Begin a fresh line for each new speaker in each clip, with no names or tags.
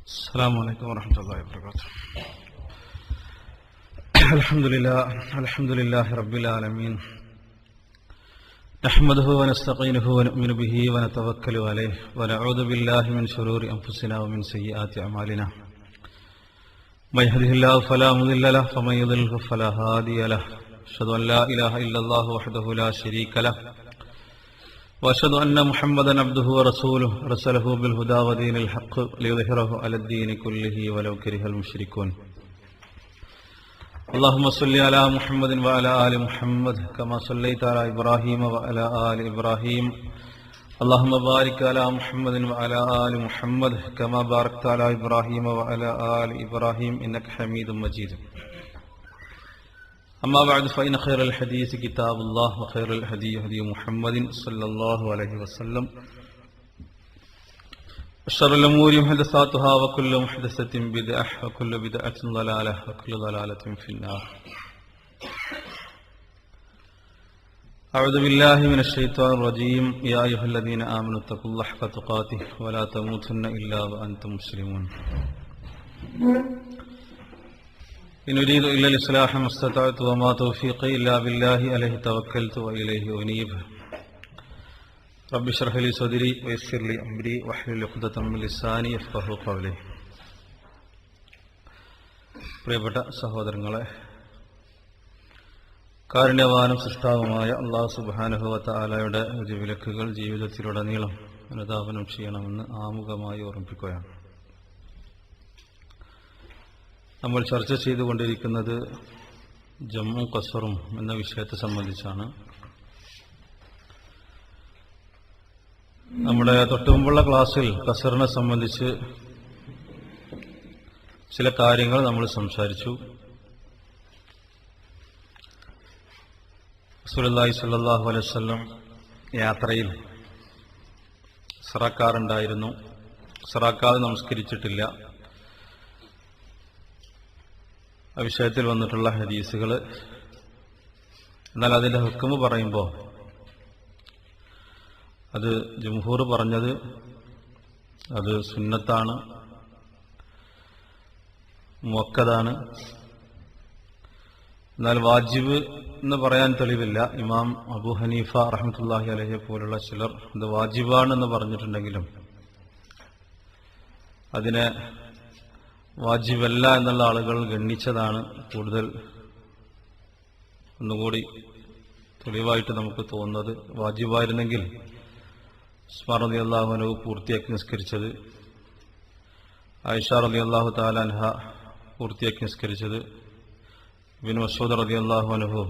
السلام عليكم ورحمة الله وبركاته. الحمد لله رب العالمين، نحمده ونستعينه ونؤمن به ونتوكل عليه ونعوذ بالله من شرور أنفسنا ومن سيئات أعمالنا. من يهده الله فلا مضل له ومن يضلل فلا هادي له. أشهد أن لا إله إلا الله وحده لا شريك له وأشهد أن محمدا عبده ورسوله أرسله بالهدى ودين الحق ليظهره على الدين كله ولو كره المشركون. اللهم صل على محمد وعلى آل محمد كما صليت على إبراهيم وعلى آل إبراهيم. اللهم بارك على محمد وعلى آل محمد كما باركت على إبراهيم وعلى آل إبراهيم إنك حميد مجيد. أما بعد فإن خير الحديث كتاب الله وخير الهدي هدي محمد صلى الله عليه وسلم وشر الأمور محدثاتها وكل محدثة بدعة وكل بدعة ضلالة وكل ضلالة في النار. أعوذ بالله من الشيطان الرجيم. يا أيها الذين آمنوا اتقوا الله حق تقاته ولا تموتن إلا وأنتم مسلمون. إن أريد إلا الإصلاح ما استطعت وما توفيقي إلا بالله عليه توكلت وإليه أنيب. رب اشرح لي صدري ويسر لي أمري واحلل عقدة من لساني يفقهوا قولي. പ്രിയപ്പെട്ട സഹോദരങ്ങളെ, കാരുണ്യവാനും സൃഷ്ടാവുമായ അല്ലാഹു സുബ്ഹാനഹു വ തആലയുടെ വിലക്കുകൾ ജീവിതത്തിലുടനീളം അനുധാവനം ചെയ്യണമെന്ന് ആമുഖമായി ഓർമ്മിപ്പിക്കുകയാണ്. നമ്മൾ ചർച്ച ചെയ്തുകൊണ്ടിരിക്കുന്നത് ജമ്മും ഖസറും എന്ന വിഷയത്തെ സംബന്ധിച്ചാണ്. നമ്മുടെ തൊട്ടുമുമ്പുള്ള ക്ലാസ്സിൽ ഖസറിനെ സംബന്ധിച്ച് ചില കാര്യങ്ങൾ നമ്മൾ സംസാരിച്ചു. റസൂലുള്ളാഹി സ്വല്ലല്ലാഹു അലൈഹി വസല്ലം യാത്രയിൽ സറക്കാറുണ്ടായിരുന്നു. സറക്കാതെ നമസ്കരിച്ചിട്ടില്ല. ആ വിഷയത്തിൽ വന്നിട്ടുള്ള ഹദീസുകൾ, എന്നാൽ അതിൻ്റെ ഹുക്മ് പറയുമ്പോൾ അത് ജംഹൂർ പറഞ്ഞത് അത് സുന്നത്താണ്, മുഅക്കദാണ്. എന്നാൽ വാജിബ് എന്ന് പറയാൻ തെളിവില്ല. ഇമാം അബൂ ഹനീഫ റഹ്മത്തുള്ളാഹി അലൈഹി പോലുള്ള ചിലർ ഇത് വാജിബാണെന്ന് പറഞ്ഞിട്ടുണ്ടെങ്കിലും അതിനെ വാജിബല്ല എന്നുള്ള ആളുകൾ ഗണ്ണിച്ചതാണ് കൂടുതൽ ഒന്നുകൂടി തെളിവായിട്ട് നമുക്ക് തോന്നുന്നത്. വാജിബായിരുന്നെങ്കിൽ ഉസ്മാൻ റളിയല്ലാഹു അൻഹു പൂർത്തിയാക്കി നിസ്കരിച്ചത്, ആയിഷ റളിയല്ലാഹു തആല അൻഹ പൂർത്തിയാക്കി നിസ്കരിച്ചത്, ഇബ്നു മസ്ഊദ് റളിയല്ലാഹു അൻഹു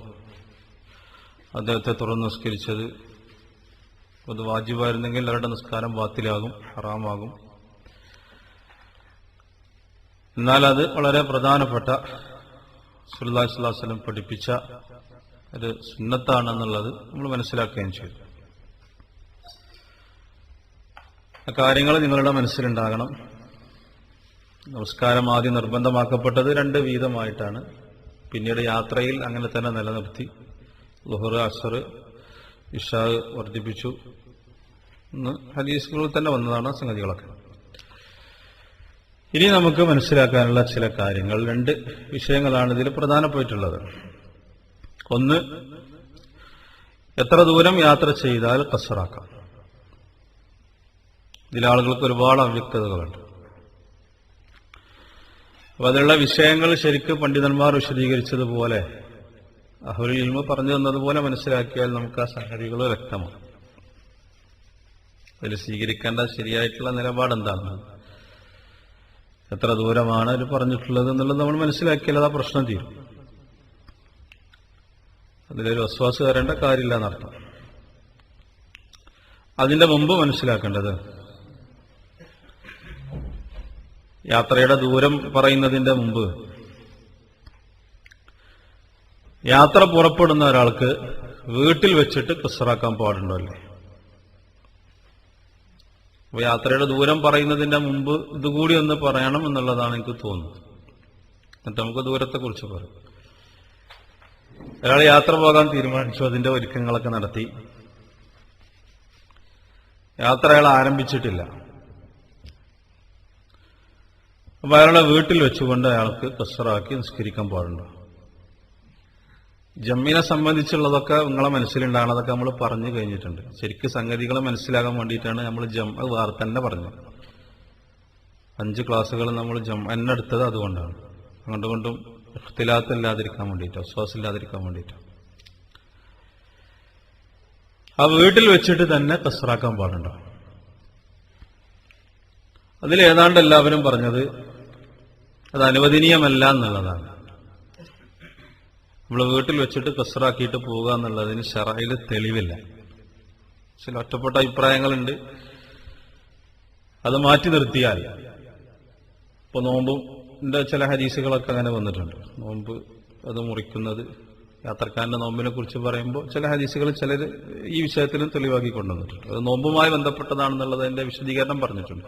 അദ്ദേഹത്തെ തുറന്ന് നിസ്കരിച്ചത്, അത് വാജിബായിരുന്നെങ്കിൽ അവരുടെ നിസ്കാരം ബാത്തിലാകും, ഹറാമാകും. എന്നാൽ അത് വളരെ പ്രധാനപ്പെട്ട റസൂലുള്ളാഹി സ്വല്ലല്ലാഹു അലൈഹി വസല്ലം പഠിപ്പിച്ച ഒരു സുന്നത്താണെന്നുള്ളത് നമ്മൾ മനസ്സിലാക്കുകയും ചെയ്തു. ആ കാര്യങ്ങൾ നിങ്ങളുടെ മനസ്സിലുണ്ടാകണം. നമസ്കാരം ആദ്യം നിർബന്ധമാക്കപ്പെട്ടത് 2 വീതമായിട്ടാണ്. പിന്നീട് യാത്രയിൽ അങ്ങനെ തന്നെ നിലനിർത്തി. ളുഹർ, അസ്ർ, ഇശാ വർദ്ധിപ്പിച്ചു എന്ന് ഹദീസുകളിൽ തന്നെ വന്നതാണ് സംഗതികളൊക്കെ. ഇനി നമുക്ക് മനസ്സിലാക്കാനുള്ള ചില കാര്യങ്ങൾ, 2 വിഷയങ്ങളാണ് ഇതിൽ പ്രധാനപ്പെട്ടുള്ളത്. ഒന്ന്, എത്ര ദൂരം യാത്ര ചെയ്താൽ ഖസറാക്കാം. ഇതിൽ ആളുകൾക്ക് ഒരുപാട് അവ്യക്തതകളുണ്ട്. അപ്പൊ അതിലുള്ള വിഷയങ്ങൾ ശരിക്ക് പണ്ഡിതന്മാർ വിശദീകരിച്ചതുപോലെ, അഹ്ലുൽ ഇൽമ് പറഞ്ഞു തന്നതുപോലെ മനസ്സിലാക്കിയാൽ നമുക്ക് ആ സംഗതികൾ വ്യക്തമാണ്. അതിൽ സ്വീകരിക്കേണ്ട ശരിയായിട്ടുള്ള നിലപാടെന്താണ്, എത്ര ദൂരമാണ് അത് പറഞ്ഞിട്ടുള്ളത് എന്നുള്ളത് നമ്മൾ മനസ്സിലാക്കിയാൽ അത് ആ പ്രശ്നം തീരും. അതിലൊരു വസ്വാസ് വരേണ്ട കാര്യമില്ല എന്നർത്ഥം. അതിന്റെ മുമ്പ് മനസ്സിലാക്കേണ്ടത്, യാത്രയുടെ ദൂരം പറയുന്നതിന്റെ മുമ്പ് യാത്ര പുറപ്പെടുന്ന ഒരാൾക്ക് വീട്ടിൽ വെച്ചിട്ട് ഖസറാക്കാൻ പാടുണ്ടോ അല്ലേ? അപ്പൊ യാത്രയുടെ ദൂരം പറയുന്നതിന്റെ മുമ്പ് ഇതുകൂടി ഒന്ന് പറയണം എന്നുള്ളതാണ് എനിക്ക് തോന്നുന്നത്. എന്നിട്ട് നമുക്ക് ദൂരത്തെക്കുറിച്ച് പറയും. ഒരാൾ യാത്ര പോകാൻ തീരുമാനിച്ചു, അതിന്റെ ഒരുക്കങ്ങളൊക്കെ നടത്തി. യാത്ര അയാൾ ആരംഭിച്ചിട്ടില്ല. അപ്പൊ അയാളുടെ വീട്ടിൽ വെച്ചുകൊണ്ട് അയാൾക്ക് കസറാക്കി നിസ്കരിക്കാൻ പാടുണ്ടോ? ജമ്മിനെ സംബന്ധിച്ചുള്ളതൊക്കെ നിങ്ങളെ മനസ്സിലുണ്ടാകണതൊക്കെ നമ്മൾ പറഞ്ഞു കഴിഞ്ഞിട്ടുണ്ട്. ശരിക്കും സംഗതികൾ മനസ്സിലാകാൻ വേണ്ടിയിട്ടാണ് നമ്മൾ വേറെ തന്നെ പറഞ്ഞത്. 5 ക്ലാസ്സുകൾ നമ്മൾ എന്നെ എടുത്തത് അതുകൊണ്ടാണ്. അങ്ങോട്ടുകൊണ്ടും ഇഖ്തിലാത്ത് ഇല്ലാതിരിക്കാൻ വേണ്ടിയിട്ടോ വിശ്വാസം ഇല്ലാതിരിക്കാൻ വേണ്ടിയിട്ടോ. ആ വീട്ടിൽ വെച്ചിട്ട് തന്നെ കസറാക്കാൻ പാടുണ്ടോ? അതിൽ ഏതാണ്ട് എല്ലാവരും പറഞ്ഞത് അത് അനുവദനീയമല്ല എന്നുള്ളതാണ്. നമ്മൾ വീട്ടിൽ വെച്ചിട്ട് കസറാക്കിയിട്ട് പോവുക എന്നുള്ളതിന് ശറഈൽ തെളിവില്ല. ചില ഒറ്റപ്പെട്ട അഭിപ്രായങ്ങളുണ്ട്. അത് മാറ്റി നിർത്തിയാൽ ഇപ്പൊ നോമ്പിന്റെ ചില ഹദീസുകളൊക്കെ അങ്ങനെ വന്നിട്ടുണ്ട്. നോമ്പ് അത് മുറിക്കുന്നത് യാത്രക്കാരന്റെ നോമ്പിനെ കുറിച്ച് പറയുമ്പോൾ ചില ഹദീസുകൾ ചിലർ ഈ വിഷയത്തിലും തെളിവാക്കി കൊണ്ടുവന്നിട്ടുണ്ട്. അത് നോമ്പുമായി ബന്ധപ്പെട്ടതാണെന്നുള്ളതിന്റെ വിശദീകരണം പറഞ്ഞിട്ടുണ്ട്.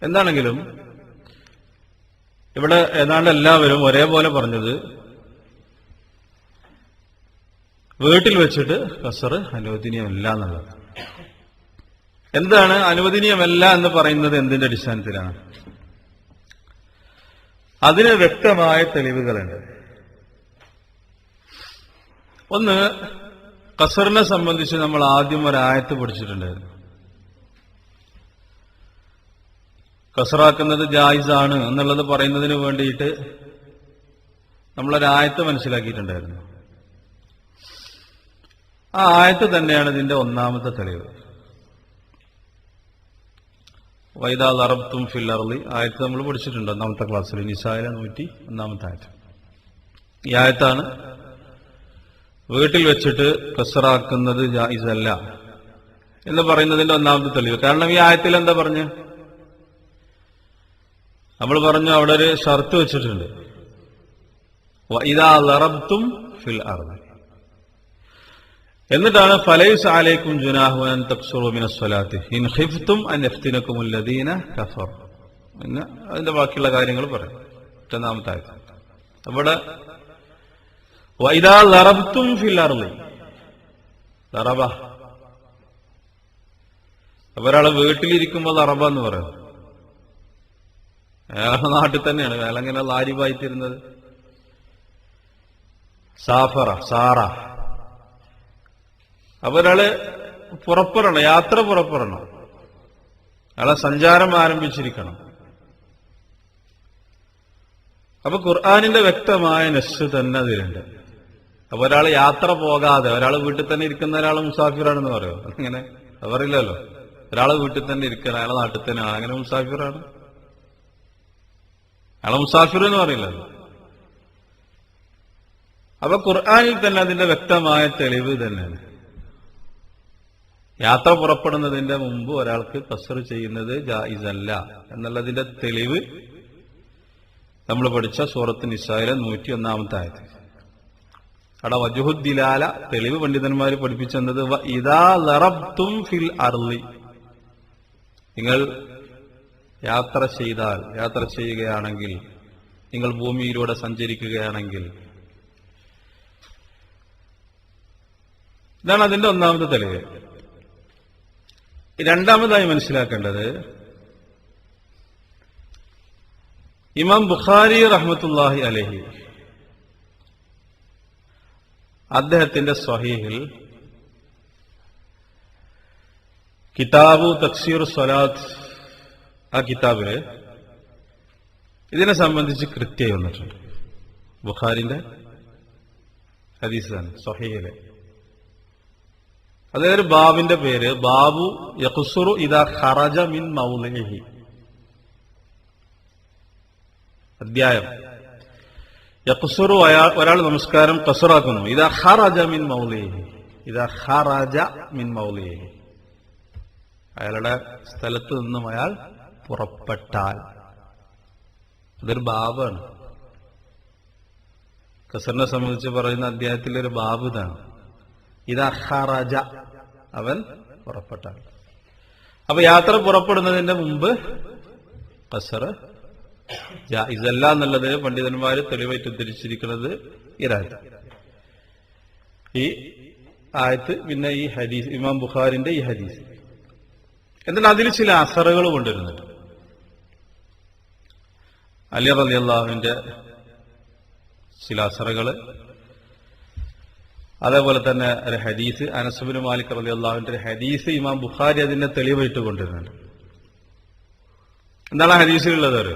എന്താണെങ്കിലും ഇവിടെ ഏതാണ്ട് എല്ലാവരും ഒരേപോലെ പറഞ്ഞത് വീട്ടിൽ വെച്ചിട്ട് കസർ അനുവദനീയമല്ല എന്നുള്ളത്. എന്താണ് അനുവദനീയമല്ല എന്ന് പറയുന്നത്? എന്തിന്റെ അടിസ്ഥാനത്തിലാണ്? അതിന് വ്യക്തമായ തെളിവുകളുണ്ട്. ഒന്ന്, കസറിനെ സംബന്ധിച്ച് നമ്മൾ ആദ്യം ഒരായത്ത് പഠിച്ചിട്ടുണ്ടായിരുന്നു. കസറാക്കുന്നത് ജായിസാണ് എന്നുള്ളത് പറയുന്നതിന് വേണ്ടിയിട്ട് നമ്മളൊരായത്ത് മനസ്സിലാക്കിയിട്ടുണ്ടായിരുന്നു. ആ ആയത്ത് തന്നെയാണ് ഇതിന്റെ ഒന്നാമത്തെ തെളിവ്. വൈദാ ദറബ്തും ഫിൽ അർളി ആയത്ത് നമ്മൾ പഠിച്ചിട്ടുണ്ട് ഒന്നാമത്തെ ക്ലാസ്സിൽ. നിസായിലെ 101 ആയത്ത്. ഈ ആയത്താണ് വീട്ടിൽ വെച്ചിട്ട് കസറാക്കുന്നത് ജായിസല്ല എന്ന് പറയുന്നതിന്റെ ഒന്നാമത്തെ തെളിവ്. കാരണം ഈ ആയത്തിൽ എന്താ പറഞ്ഞു? നമ്മൾ പറഞ്ഞു അവിടെ ഒരു ഷർത്ത് വെച്ചിട്ടുണ്ട്. വഇദാ ദറബ്തും ഫിൽ അർളി. എന്നിട്ടാണ് ഫലൈസ അലൈക്കും ജുനാഹു അൻ തഖ്സുറു മിനസ് സ്വലാത്തി ഇൻ ഖിഫ്തും അൻ യഫ്തിനകുമുൽ ലദീന കഫർ. പിന്നെ അതിന്റെ ബാക്കിയുള്ള കാര്യങ്ങൾ പറയാം. ഒന്നാമത്തെ ആയത്ത് അവിടെ വഇദാ ദറബ്തും ഫിൽ അർളി ദറബ. ഒരാളെ വീട്ടിലിരിക്കുമ്പോൾ ദറബ എന്ന് പറയും. അയാളുടെ നാട്ടിൽ തന്നെയാണ്. അയാളെങ്ങനെ ലാരിബായിത്തിരുന്നത്? സാഫറ സാറ. അപ്പൊ ഒരാള് പുറപ്പെടണം, യാത്ര പുറപ്പെടണം, അയാളെ സഞ്ചാരം ആരംഭിച്ചിരിക്കണം. അപ്പൊ ഖുർആനിന്റെ വ്യക്തമായ നസ്സ് തന്നെ അതിലുണ്ട്. അപ്പൊ ഒരാൾ യാത്ര പോകാതെ ഒരാൾ വീട്ടിൽ തന്നെ ഇരിക്കുന്ന ഒരാൾ മുസാഫിറാണെന്ന് പറയുമോ? അങ്ങനെ അവരില്ലല്ലോ. ഒരാളെ വീട്ടിൽ തന്നെ ഇരിക്കണം, അയാളെ നാട്ടിൽ തന്നെ അങ്ങനെ മുസാഫിറാണ്. അയാളെ മുസാഫിർ എന്ന് പറയില്ലല്ലോ. അപ്പൊ ഖുർആനിൽ തന്നെ അതിന്റെ വ്യക്തമായ തെളിവ് തന്നെയാണ്. യാത്ര പുറപ്പെടുന്നതിന്റെ മുമ്പ് ഒരാൾക്ക് ഖസർ ചെയ്യുന്നത് ജായിസല്ല എന്നുള്ളതിന്റെ തെളിവ് നമ്മൾ പഠിച്ച സൂറത്ത് നിസായിലെ 101 ആയത്ത്. അവിടെ വജുഹുദ്ദിലാല തെളിവ് പണ്ഡിതന്മാർ പഠിപ്പിച്ചെന്നത് ഇദാ ലറബ്തും ഫിൽ അർളി. നിങ്ങൾ യാത്ര ചെയ്യുകയാണെങ്കിൽ, നിങ്ങൾ ഭൂമിയിലൂടെ സഞ്ചരിക്കുകയാണെങ്കിൽ. ഇതാണ് അതിന്റെ ഒന്നാമത്തെ തെളിവ്. രണ്ടാമതായി മനസ്സിലാക്കേണ്ടത്, ഇമാം ബുഖാരി റഹ്മത്തുള്ളാഹി അലൈഹി അദ്ദേഹത്തിന്റെ സ്വഹീഹിൽ കിതാബു തക്സീർ സ്വലാത്ത്, ആ കിതാബില് ഇതിനെ സംബന്ധിച്ച് കൃത്യമായി വന്നിട്ടുണ്ട്. ബുഖാരിന്റെ ഹദീസാണ് സ്വഹീഹിലെ. അതായത് ബാബിന്റെ പേര് ബാബു യഖ്സുറു ഇദാ ഖറജ മിൻ മൗളിഹി. അധ്യായം യഖ്സുറു, ഒരാൾ നമസ്കാരം ഖസറാക്കുന്നു. ഇദാ ഖറജ മിൻ മൗളിഹി, ഇദാ ഖറജ മിൻ മൗളിഹി, അയാളുടെ സ്ഥലത്ത് നിന്നും അയാൾ പുറപ്പെട്ടാൽ. അതൊരു ബാബാണ്. ഖസറിനെ സംബന്ധിച്ച് പറയുന്ന അധ്യായത്തിലെ ഒരു ബാബ് ഇതാണ്. ഇദാ ഖറജ, അവൻ പുറപ്പെട്ടാൽ. അപ്പൊ യാത്ര പുറപ്പെടുന്നതിന്റെ മുമ്പ് ഖസർ ജായിസല്ല എന്നുള്ളത് പണ്ഡിതന്മാര് തെളിവായിട്ട് ഉദ്ധരിച്ചിരിക്കുന്നത് ഈ ആയത്ത്. ഈ ആയത്ത് പിന്നെ ഈ ഹദീസ്, ഇമാം ബുഖാരിന്റെ ഈ ഹദീസ്. എന്നാൽ അതിൽ ചില അസറുകൾ കൊണ്ടുവരുന്നുണ്ട്. അലി റളിയല്ലാഹുവിന്റെ ചില അസറുകള്, അതേപോലെ തന്നെ ഒരു ഹദീസ്, അനസ് ഇബ്നു മാലിക് റളിയല്ലാഹുവിന്റെ ഒരു ഹദീസ് ഇമാം ബുഖാരി അതിന്റെ തെളിവായിട്ട് കൊണ്ടുവരുന്നുണ്ട്. എന്താണ് ആ ഹദീസിലുള്ളത്? ഒരു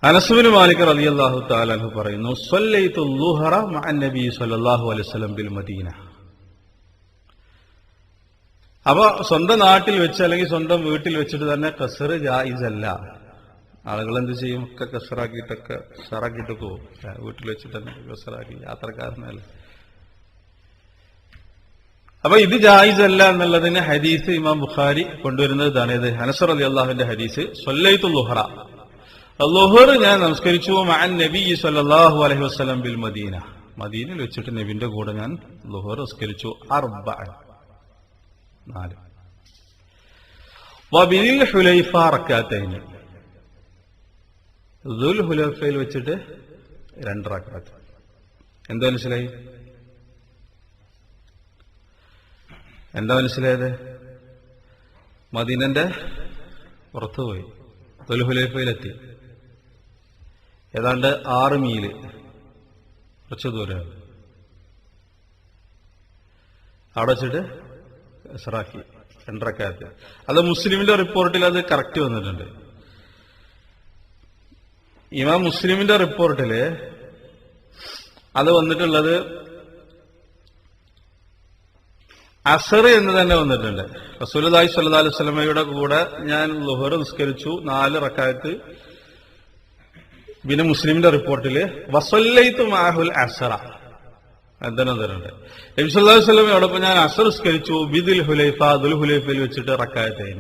അനസ് ഇബ്നു മാലിക് റളിയല്ലാഹു തആല അൻഹു പറയുന്നു, സ്വല്ലൈതു ളുഹറ മഅൻ നബി സ്വല്ലല്ലാഹു അലൈഹി വസല്ലം ബിൽ മദീന. അപ്പൊ സ്വന്തം നാട്ടിൽ വെച്ച് അല്ലെങ്കിൽ സ്വന്തം വീട്ടിൽ വെച്ചിട്ട് തന്നെ ഖസ്ർ ജായിസല്ല. ആളുകൾ എന്ത് ചെയ്യും? ഒക്കെ ഖസ്റാക്കിയിട്ടൊക്കെ പോകും. വീട്ടിൽ വെച്ചിട്ട് തന്നെ ഖസ്റാക്കി, യാത്രക്കാരനല്ല. അപ്പൊ ഇത് ജായിസല്ല എന്നുള്ളതിന് ഹദീസ് ഇമാം ബുഖാരി കൊണ്ടുവരുന്നത് ഇതാണ്. ഇത് അനസ് റളിയല്ലാഹുവിന്റെ ഹദീസ്, സ്വല്ലൈതു ളുഹറ, ളുഹർ ഞാൻ നമസ്കരിച്ചു, മഅൻ നബി സ്വല്ലല്ലാഹു അലൈഹി വസല്ലം ബിൽ മദീന, മദീനയിൽ വെച്ചിട്ട് നബിന്റെ കൂടെ ഞാൻ ളുഹർ നമസ്കരിച്ചു. 4 വബിൽ ഹുലൈഫ റക്അത്തൈൻ, ദുൽ ഹുലൈഫയിൽ വെച്ചിട്ട് 2 റക്അത്ത്. എന്താ മനസ്സിലായി? എന്താ മനസ്സിലായത്? മദീനന്റെ പുറത്തുപോയി ദുൽ ഹുലൈഫയിലെത്തി. ഏതാണ്ട് 6 മീല്, കുറച്ച് ദൂരമാണ്. അവിടെ വെച്ചിട്ട് ഇസ്റാഖി 2 റക്അത്ത്. അത് മുസ്ലിമിന്റെ റിപ്പോർട്ടിൽ അത് കറക്റ്റ് വന്നിട്ടുണ്ട്. ഇമാം മുസ്ലിമിന്റെ റിപ്പോർട്ടില് അത് വന്നിട്ടുള്ളത് അസർ എന്ന് തന്നെ വന്നിട്ടുണ്ട്. റസൂലുള്ളാഹി സ്വല്ലല്ലാഹു അലൈഹി വസല്ലമയുടെ കൂടെ ഞാൻ ളുഹർ നിസ്കരിച്ചു 4 റക്അത്ത്. പിന്നെ മുസ്ലിമിന്റെ റിപ്പോർട്ടില് വസല്ലൈതു മഅഹുൽ അസ്റ എന്താണ് വന്നിട്ടുണ്ട്. നബി സല്ലല്ലാഹു അലൈഹി വസല്ലമയോടൊപ്പം ഞാൻ അസ്ർ നിസ്കരിച്ചു ബിദുൽ ഹുലൈഫ, ദുൽ ഹുലൈഫയിൽ വെച്ചിട്ട് റക്അത്തൈൻ,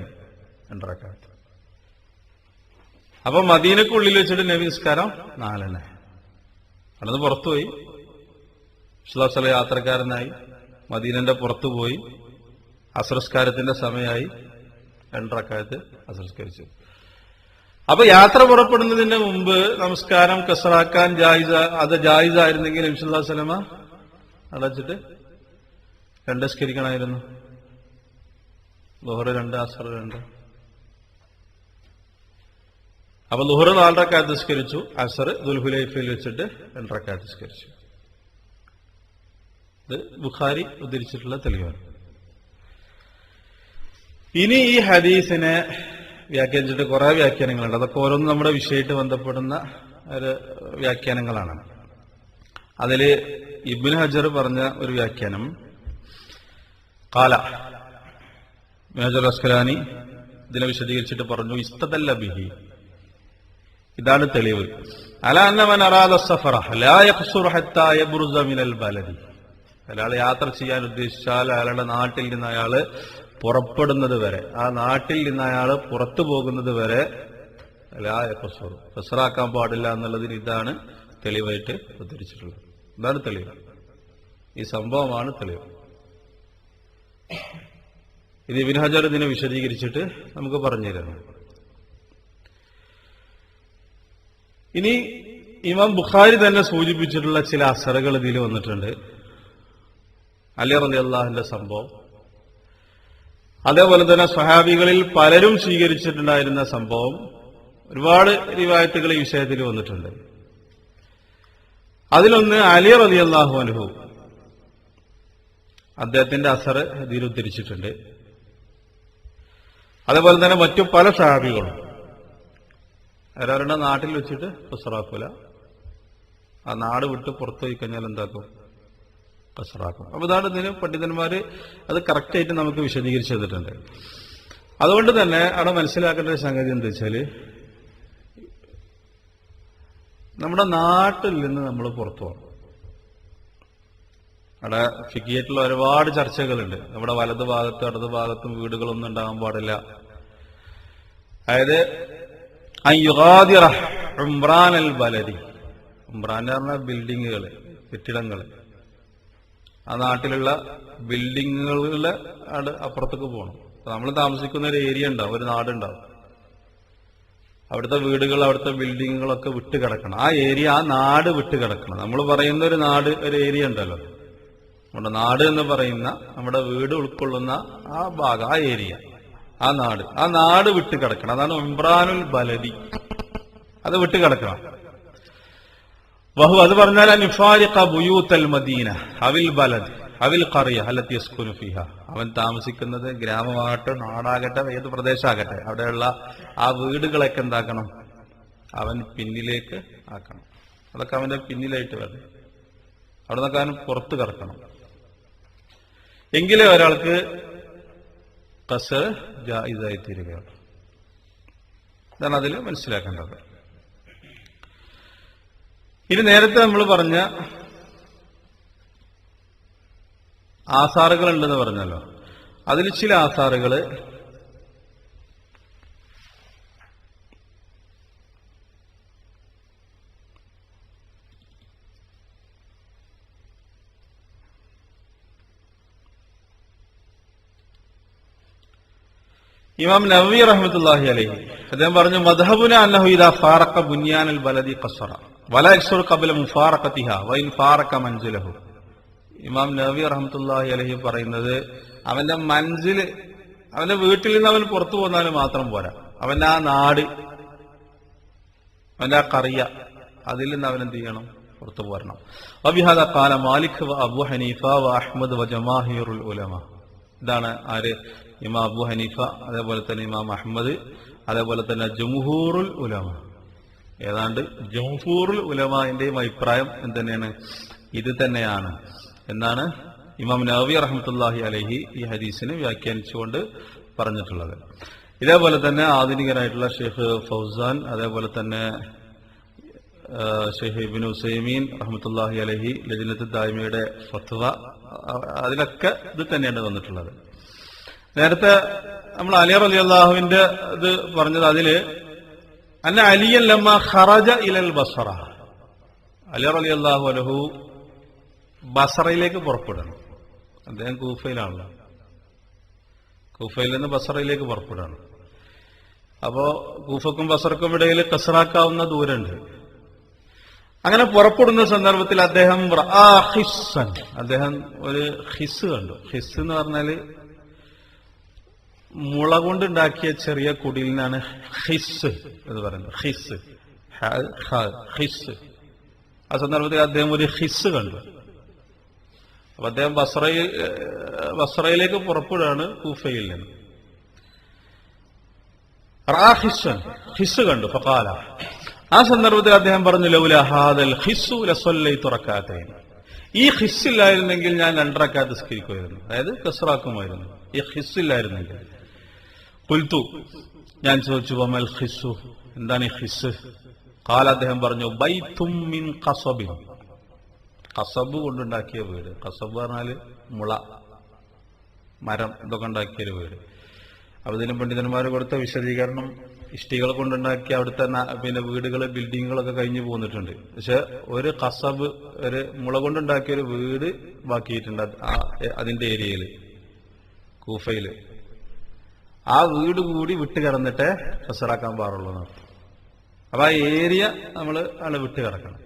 2 റക്അത്ത്. അപ്പൊ മദീനക്കുള്ളിൽ വെച്ചിട്ട് നബി നിസ്കാരം 4. അവിടുന്ന് പുറത്തുപോയി, റസൂലുള്ളാഹി സ്വല്ലല്ലാഹു യാത്രക്കാരനായി, മദീനന്റെ പുറത്തു പോയി, അസ്രസ്കാരത്തിന്റെ സമയമായി, 2 റക്അത്ത് അസ്രസ്കരിച്ചു. അപ്പൊ യാത്ര പുറപ്പെടുന്നതിന് മുമ്പ് നമസ്കാരം കസറാക്കാൻ അത് ജായിസായിരുന്നെങ്കിൽ നബി സല്ലല്ലാഹു അലൈഹി വസല്ലമ അടച്ചിട്ട് 2 നിസ്കരിക്കണമായിരുന്നു. ളുഹർ 2, അസ്ർ 2. അപ്പൊ ളുഹർ 4 റക്അത്ത് നിസ്കരിച്ചു, അസ്ർ ദുൽ ഹുലൈഫയിൽ വെച്ചിട്ട് 2 റക്അത്ത് നിസ്കരിച്ചു. ഇത് ബുഖാരി ഉദ്ധരിച്ചിട്ടുള്ള തെളിവാണ്. ഇനി ഈ ഹദീസിനെ വ്യാഖ്യാനിച്ചിട്ട് കുറെ വ്യാഖ്യാനങ്ങളുണ്ട്. അതൊക്കെ ഓരോന്നും നമ്മുടെ വിഷയമായിട്ട് ബന്ധപ്പെടുന്ന ഒരു വ്യാഖ്യാനങ്ങളാണ്. അതില് ഇബ്നു ഹജർ പറഞ്ഞ ഒരു വ്യാഖ്യാനം, ഖാല ഇബ്നു ഹജർ അസ്ഖലാനി ഇതിനെ വിശദീകരിച്ചിട്ട് പറഞ്ഞു, ഇസ്തദല്ല ബിഹി, ഇതാണ് തെളിവ്, അലാ അന്ന മൻ അറാദ സഫറ ലാ യഖ്സുറു ഹത്താ യബ്റുസ മിനൽ ബലദി. അയാൾ യാത്ര ചെയ്യാൻ ഉദ്ദേശിച്ചാൽ അയാളുടെ നാട്ടിൽ നിന്ന് അയാൾ പുറപ്പെടുന്നത് വരെ, ആ നാട്ടിൽ നിന്ന് അയാൾ പുറത്തു പോകുന്നത് വരെ ലാ യഖ്സുറു, ഖസ്റാക്കാൻ പാടില്ല എന്നുള്ളതിന് ഇതാണ് തെളിവായിട്ട് ഉദ്ധരിച്ചിട്ടുള്ളത്. ഇതാണ് തെളിവ്, ഈ സംഭവമാണ് തെളിവ്. ഇത് ഇബ്നു ഹജർ ഇതിനെ വിശദീകരിച്ചിട്ട് നമുക്ക് പറഞ്ഞു തരണം. ഇനി ഇമാം ബുഖാരി തന്നെ സൂചിപ്പിച്ചിട്ടുള്ള ചില അസറുകൾ ഇതിൽ വന്നിട്ടുണ്ട്. അലി റളിയല്ലാഹുവിന്റെ സംഭവം, അതേപോലെ തന്നെ സ്വഹാബികളിൽ പലരും സ്വീകരിച്ചിട്ടുണ്ടായിരുന്ന സംഭവം, ഒരുപാട് റിവായത്തുകൾ ഈ വിഷയത്തിൽ വന്നിട്ടുണ്ട്. അതിലൊന്ന് അലി റളിയല്ലാഹു അൻഹു, അദ്ദേഹത്തിന്റെ അസർ ഇതിൽ ഉദ്ധരിച്ചിട്ടുണ്ട്. അതേപോലെ തന്നെ മറ്റു പല സ്വഹാബികളും അവരവരുടെ നാട്ടിൽ വെച്ചിട്ട് ഖസ്റാക്കൂല, ആ നാട് വിട്ട് പുറത്തു പോയി കഴിഞ്ഞാൽ എന്താക്കും? ഖസ്റാക്കും. അപ്പൊ ഇതാണ് ഇതിന് പണ്ഡിതന്മാര് അത് കറക്റ്റായിട്ട് നമുക്ക് വിശദീകരിച്ചു തന്നിട്ടുണ്ട്. അതുകൊണ്ട് തന്നെ അവിടെ മനസ്സിലാക്കേണ്ട ഒരു സംഗതി എന്താ വെച്ചാല്, നമ്മുടെ നാട്ടിൽ നിന്ന് നമ്മൾ പുറത്തു പോകണം. അവിടെ ഫിഖിയായിട്ടുള്ള ഒരുപാട് ചർച്ചകളുണ്ട്. നമ്മുടെ വലതു ഭാഗത്തും ഇടതു ഭാഗത്തും വീടുകളൊന്നും ഉണ്ടാകാൻ പാടില്ല. അതായത് അയ്യുഗാദിറ ഉംറാനൽ ബലദി, ഉംറാൻ എന്ന് പറഞ്ഞ ബിൽഡിങ്ങുകള്, കെട്ടിടങ്ങള്, ആ നാട്ടിലുള്ള ബിൽഡിങ്ങുകളുടെ അപ്പുറത്തേക്ക് പോകണം. നമ്മൾ താമസിക്കുന്ന ഒരു ഏരിയ ഉണ്ടാവും, ഒരു നാടുണ്ടാവും, അവിടുത്തെ വീടുകൾ, അവിടുത്തെ ബിൽഡിങ്ങുകളൊക്കെ വിട്ട് കിടക്കണം. ആ ഏരിയ, ആ നാട് വിട്ട് കിടക്കണം. നമ്മൾ പറയുന്ന ഒരു നാട്, ഒരു ഏരിയ ഉണ്ടല്ലോ, നമ്മുടെ നാട് എന്ന് പറയുന്ന നമ്മുടെ വീട് ഉൾക്കൊള്ളുന്ന ആ ഭാഗം, ആ ഏരിയ, ആ നാട് വിട്ട് കിടക്കണം. അതാണ് ഉംറാനുൽ ബലദി. അത് വിട്ടുകിടക്കണം. വഹു അത് പറഞ്ഞാൽ നിഫാരിഖ ബുയൂത്തൽ മദീന അവിൽ ബലദ് അവിൽ ഖറിയ അല്ലത്തി യസ്കുനു ഫിഹ, അവൻ താമസിക്കുന്നത് ഗ്രാമമാകട്ടെ നാടാകട്ടെ ഏത് പ്രദേശമാകട്ടെ അവിടെയുള്ള ആ വീടുകളൊക്കെ എന്താക്കണം, അവൻ പിന്നിലേക്ക് ആക്കണം. അതൊക്കെ അവന്റെ പിന്നിലായിട്ട് വരണം. അവിടെ നിന്നൊക്കെ അവൻ പുറത്ത് കറക്കണം. എങ്കിലേ ഒരാൾക്ക് ഖസ്ർ ജായിസായി തീരുകയുള്ളൂ. ഇതാണ് അതിൽ മനസ്സിലാക്കേണ്ടത്. ഇനി നേരത്തെ നമ്മൾ പറഞ്ഞ ആസാറുകൾ ഉണ്ടെന്ന് പറഞ്ഞല്ലോ, അതിൽ ചില ആസാറുകള് ഇമാം നവവി റഹ്മത്തുള്ളാഹി അലൈഹി അദ്ദേഹം പറഞ്ഞു, മദ്ഹബുന അന്നഹു ഇദാ ഫാറഖ ബുനിയാനൽ ബലദി ഖസ്റ വലാ യക്സുറു ഖബ്ല മുഫാറഖതിഹാ വഇൻ ഫാറഖ മൻസിലഹു. ഇമാം നവവി റഹ്മത്തുള്ളാഹി അലൈഹി പറയുന്നത്, അവന്റെ മൻസിൽ, അവന്റെ വീട്ടിൽ നിന്ന് അവൻ പുറത്തു പോന്നാൽ മാത്രം പോരാ, അവന്റെ ആ നാട്, അവന്റെ ആ ഖറിയ, അതിൽ നിന്ന് അവൻ എന്ത് ചെയ്യണം, പുറത്തു പോരണം. വബിഹാദ ഖാല മാലിക് വ അബൂ ഹനീഫ വ അഹ്മദ് വ ജമാഹിറുൽ ഉലമ. ഇതാണ് ആര്? ഇമാം അബൂ ഹനീഫ, അതേപോലെ തന്നെ ഇമാം അഹ്മദ്, അതേപോലെ തന്നെ ജംഹൂറുൽ ഉലമ. ഏതാണ്ട് ജംഹൂറുൽ ഉലമാന്റെയും അഭിപ്രായം എന്തുതന്നെയാണ്, ഇത് തന്നെയാണ് എന്നാണ് ഇമാം നവവി റഹ്മത്തുള്ളാഹി അലൈഹി ഈ ഹദീസിനെ വ്യാഖ്യാനിച്ചുകൊണ്ട് പറഞ്ഞിട്ടുള്ളത്. ഇതേപോലെ തന്നെ ആധുനികനായിട്ടുള്ള ഷെയ്ഖ് ഫൗസാൻ, അതേപോലെ തന്നെ ഷെയ്ഖ് ഇബ്നു ഉസൈമീൻ റഹ്മത്തുള്ളാഹി അലൈഹി ലജ്നത്ത് ദായിമയുടെ ഫത്വ, അതിലൊക്കെ ഇത് തന്നെയാണ് വന്നിട്ടുള്ളത്. നേരത്തെ നമ്മൾ അലി റളിയല്ലാഹുവിന്റെ ഇത് പറഞ്ഞത്, അതില് അന്ന അലിയൻ ലമ്മ ഖറജ ഇലൽ ബസ്റ, അലി റളിയല്ലാഹു അൻഹു ബസ്റയിലേക്ക് പുറപ്പെടണം. അദ്ദേഹം കൂഫയിലാണല്ലോ, കൂഫയിൽ നിന്ന് ബസ്റയിലേക്ക് പുറപ്പെടണം. അപ്പോ കൂഫക്കും ബസ്റക്കും ഇടയിൽ ഖസ്റാക്കാവുന്ന ദൂരമുണ്ട്. അങ്ങനെ പുറപ്പെടുന്ന സന്ദർഭത്തിൽ അദ്ദേഹം അദ്ദേഹം ഒരു ഹിസ് കണ്ടു. ഹിസ് എന്ന് പറഞ്ഞാല് മുള കൊണ്ടുണ്ടാക്കിയ ചെറിയ കുടിലിനാണ് ഹിസ് എന്ന് പറയുന്നത്. His his. ആ സന്ദർഭത്തിൽ അദ്ദേഹം ഒരു ഹിസ് കണ്ടു. അപ്പൊ അദ്ദേഹം ബസ്റയിലേക്ക് പുറപ്പെടുകയാണ് കൂഫയിൽ നിന്ന്. ഹിസ് കണ്ടു. ഫഖാല, ആ സന്ദർഭത്തിൽ അദ്ദേഹം പറഞ്ഞു, ലൗല ഹാദൽ ഹിസ്സു ലസല്ലൈതു റകഅതൈൻ, ഈ ഹിസ്സില്ലായിരുന്നെങ്കിൽ ഞാൻ 2 റക്അത്ത് നിസ്കരിക്കുമായിരുന്നു, അതായത് കസ്റാക്കുമായിരുന്നു. ഈ ഹിസ്സില്ലായിരുന്നെങ്കിൽ. ഖുൽതു, ഞാൻ ചോദിച്ചു, വമൽ ഹിസ്സു, എന്താണ് ഈ ഹിസ്? ഖാല, അദ്ദേഹം പറഞ്ഞു, ബൈതും മിൻ ഖസബിൻ, ഖസബ് കൊണ്ടുണ്ടാക്കിയ വീട്. ഖസബ് പറഞ്ഞാല് മുള, മരം, ഇതൊക്കെ ഉണ്ടാക്കിയൊരു വീട്. അപ്പൊ ഇതിന് പണ്ഡിതന്മാർ കൊടുത്ത വിശദീകരണം, ഇഷ്ടികൾ കൊണ്ടുണ്ടാക്കിയ അവിടുത്തെ പിന്നെ വീടുകൾ, ബിൽഡിങ്ങുകളൊക്കെ കഴിഞ്ഞു പോന്നിട്ടുണ്ട്. പക്ഷെ ഒരു ഖസബ്, ഒരു മുള കൊണ്ടുണ്ടാക്കിയൊരു വീട് ബാക്കിയിട്ടുണ്ട് അതിന്റെ ഏരിയയിൽ, കൂഫയില്. ആ വീട് കൂടി വിട്ട് കിടന്നിട്ടേ ഖസ്റാക്കാൻ പാടുള്ളൂ എന്നർത്ഥം. അപ്പൊ ആ ഏരിയ നമ്മൾ അവിടെ വിട്ട് കിടക്കണം.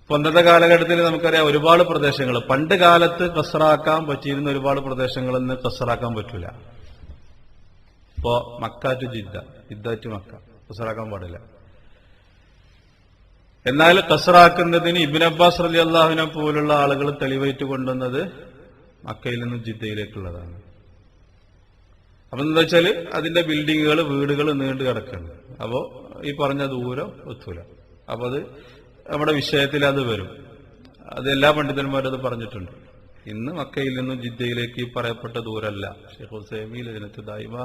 ഇപ്പൊ അന്നത്തെ കാലഘട്ടത്തിൽ നമുക്കറിയാം ഒരുപാട് പ്രദേശങ്ങൾ, പണ്ട് കാലത്ത് ഖസ്റാക്കാൻ പറ്റിയിരുന്ന ഒരുപാട് പ്രദേശങ്ങൾ ഇന്ന് ഖസ്റാക്കാൻ പറ്റൂല. ഇപ്പോ Mecca to Jeddah, Jeddah to Mecca ഖസ്റാക്കാൻ പാടില്ല. എന്നാൽ ഖസ്റാക്കുന്നതിന് ഇബ്നു അബ്ബാസ് റളിയല്ലാഹുവിനെ പോലുള്ള ആളുകൾ തെളിവായിട്ട് കൊണ്ടുവന്നത് മക്കയിൽ നിന്നും ജിദ്ദയിലേക്കുള്ളതാണ്. അപ്പൊ എന്താ വെച്ചാല് അതിന്റെ ബിൽഡിങ്ങുകൾ, വീടുകൾ നീണ്ടു കിടക്കുന്നുണ്ട്. അപ്പോ ഈ പറഞ്ഞ ദൂരം എത്തൂല. അപ്പൊ അത് നമ്മുടെ വിഷയത്തിൽ അത് വരും. അത് എല്ലാ പണ്ഡിതന്മാരും അത് പറഞ്ഞിട്ടുണ്ട്. ഇന്ന് മക്കയിൽ നിന്നും ജിദ്ദയിലേക്ക് ഈ പറയപ്പെട്ട ദൂരമല്ല. ഷെയ്ഖ് ഉസൈമീൻ ലജ്നത്ത് ദായിമ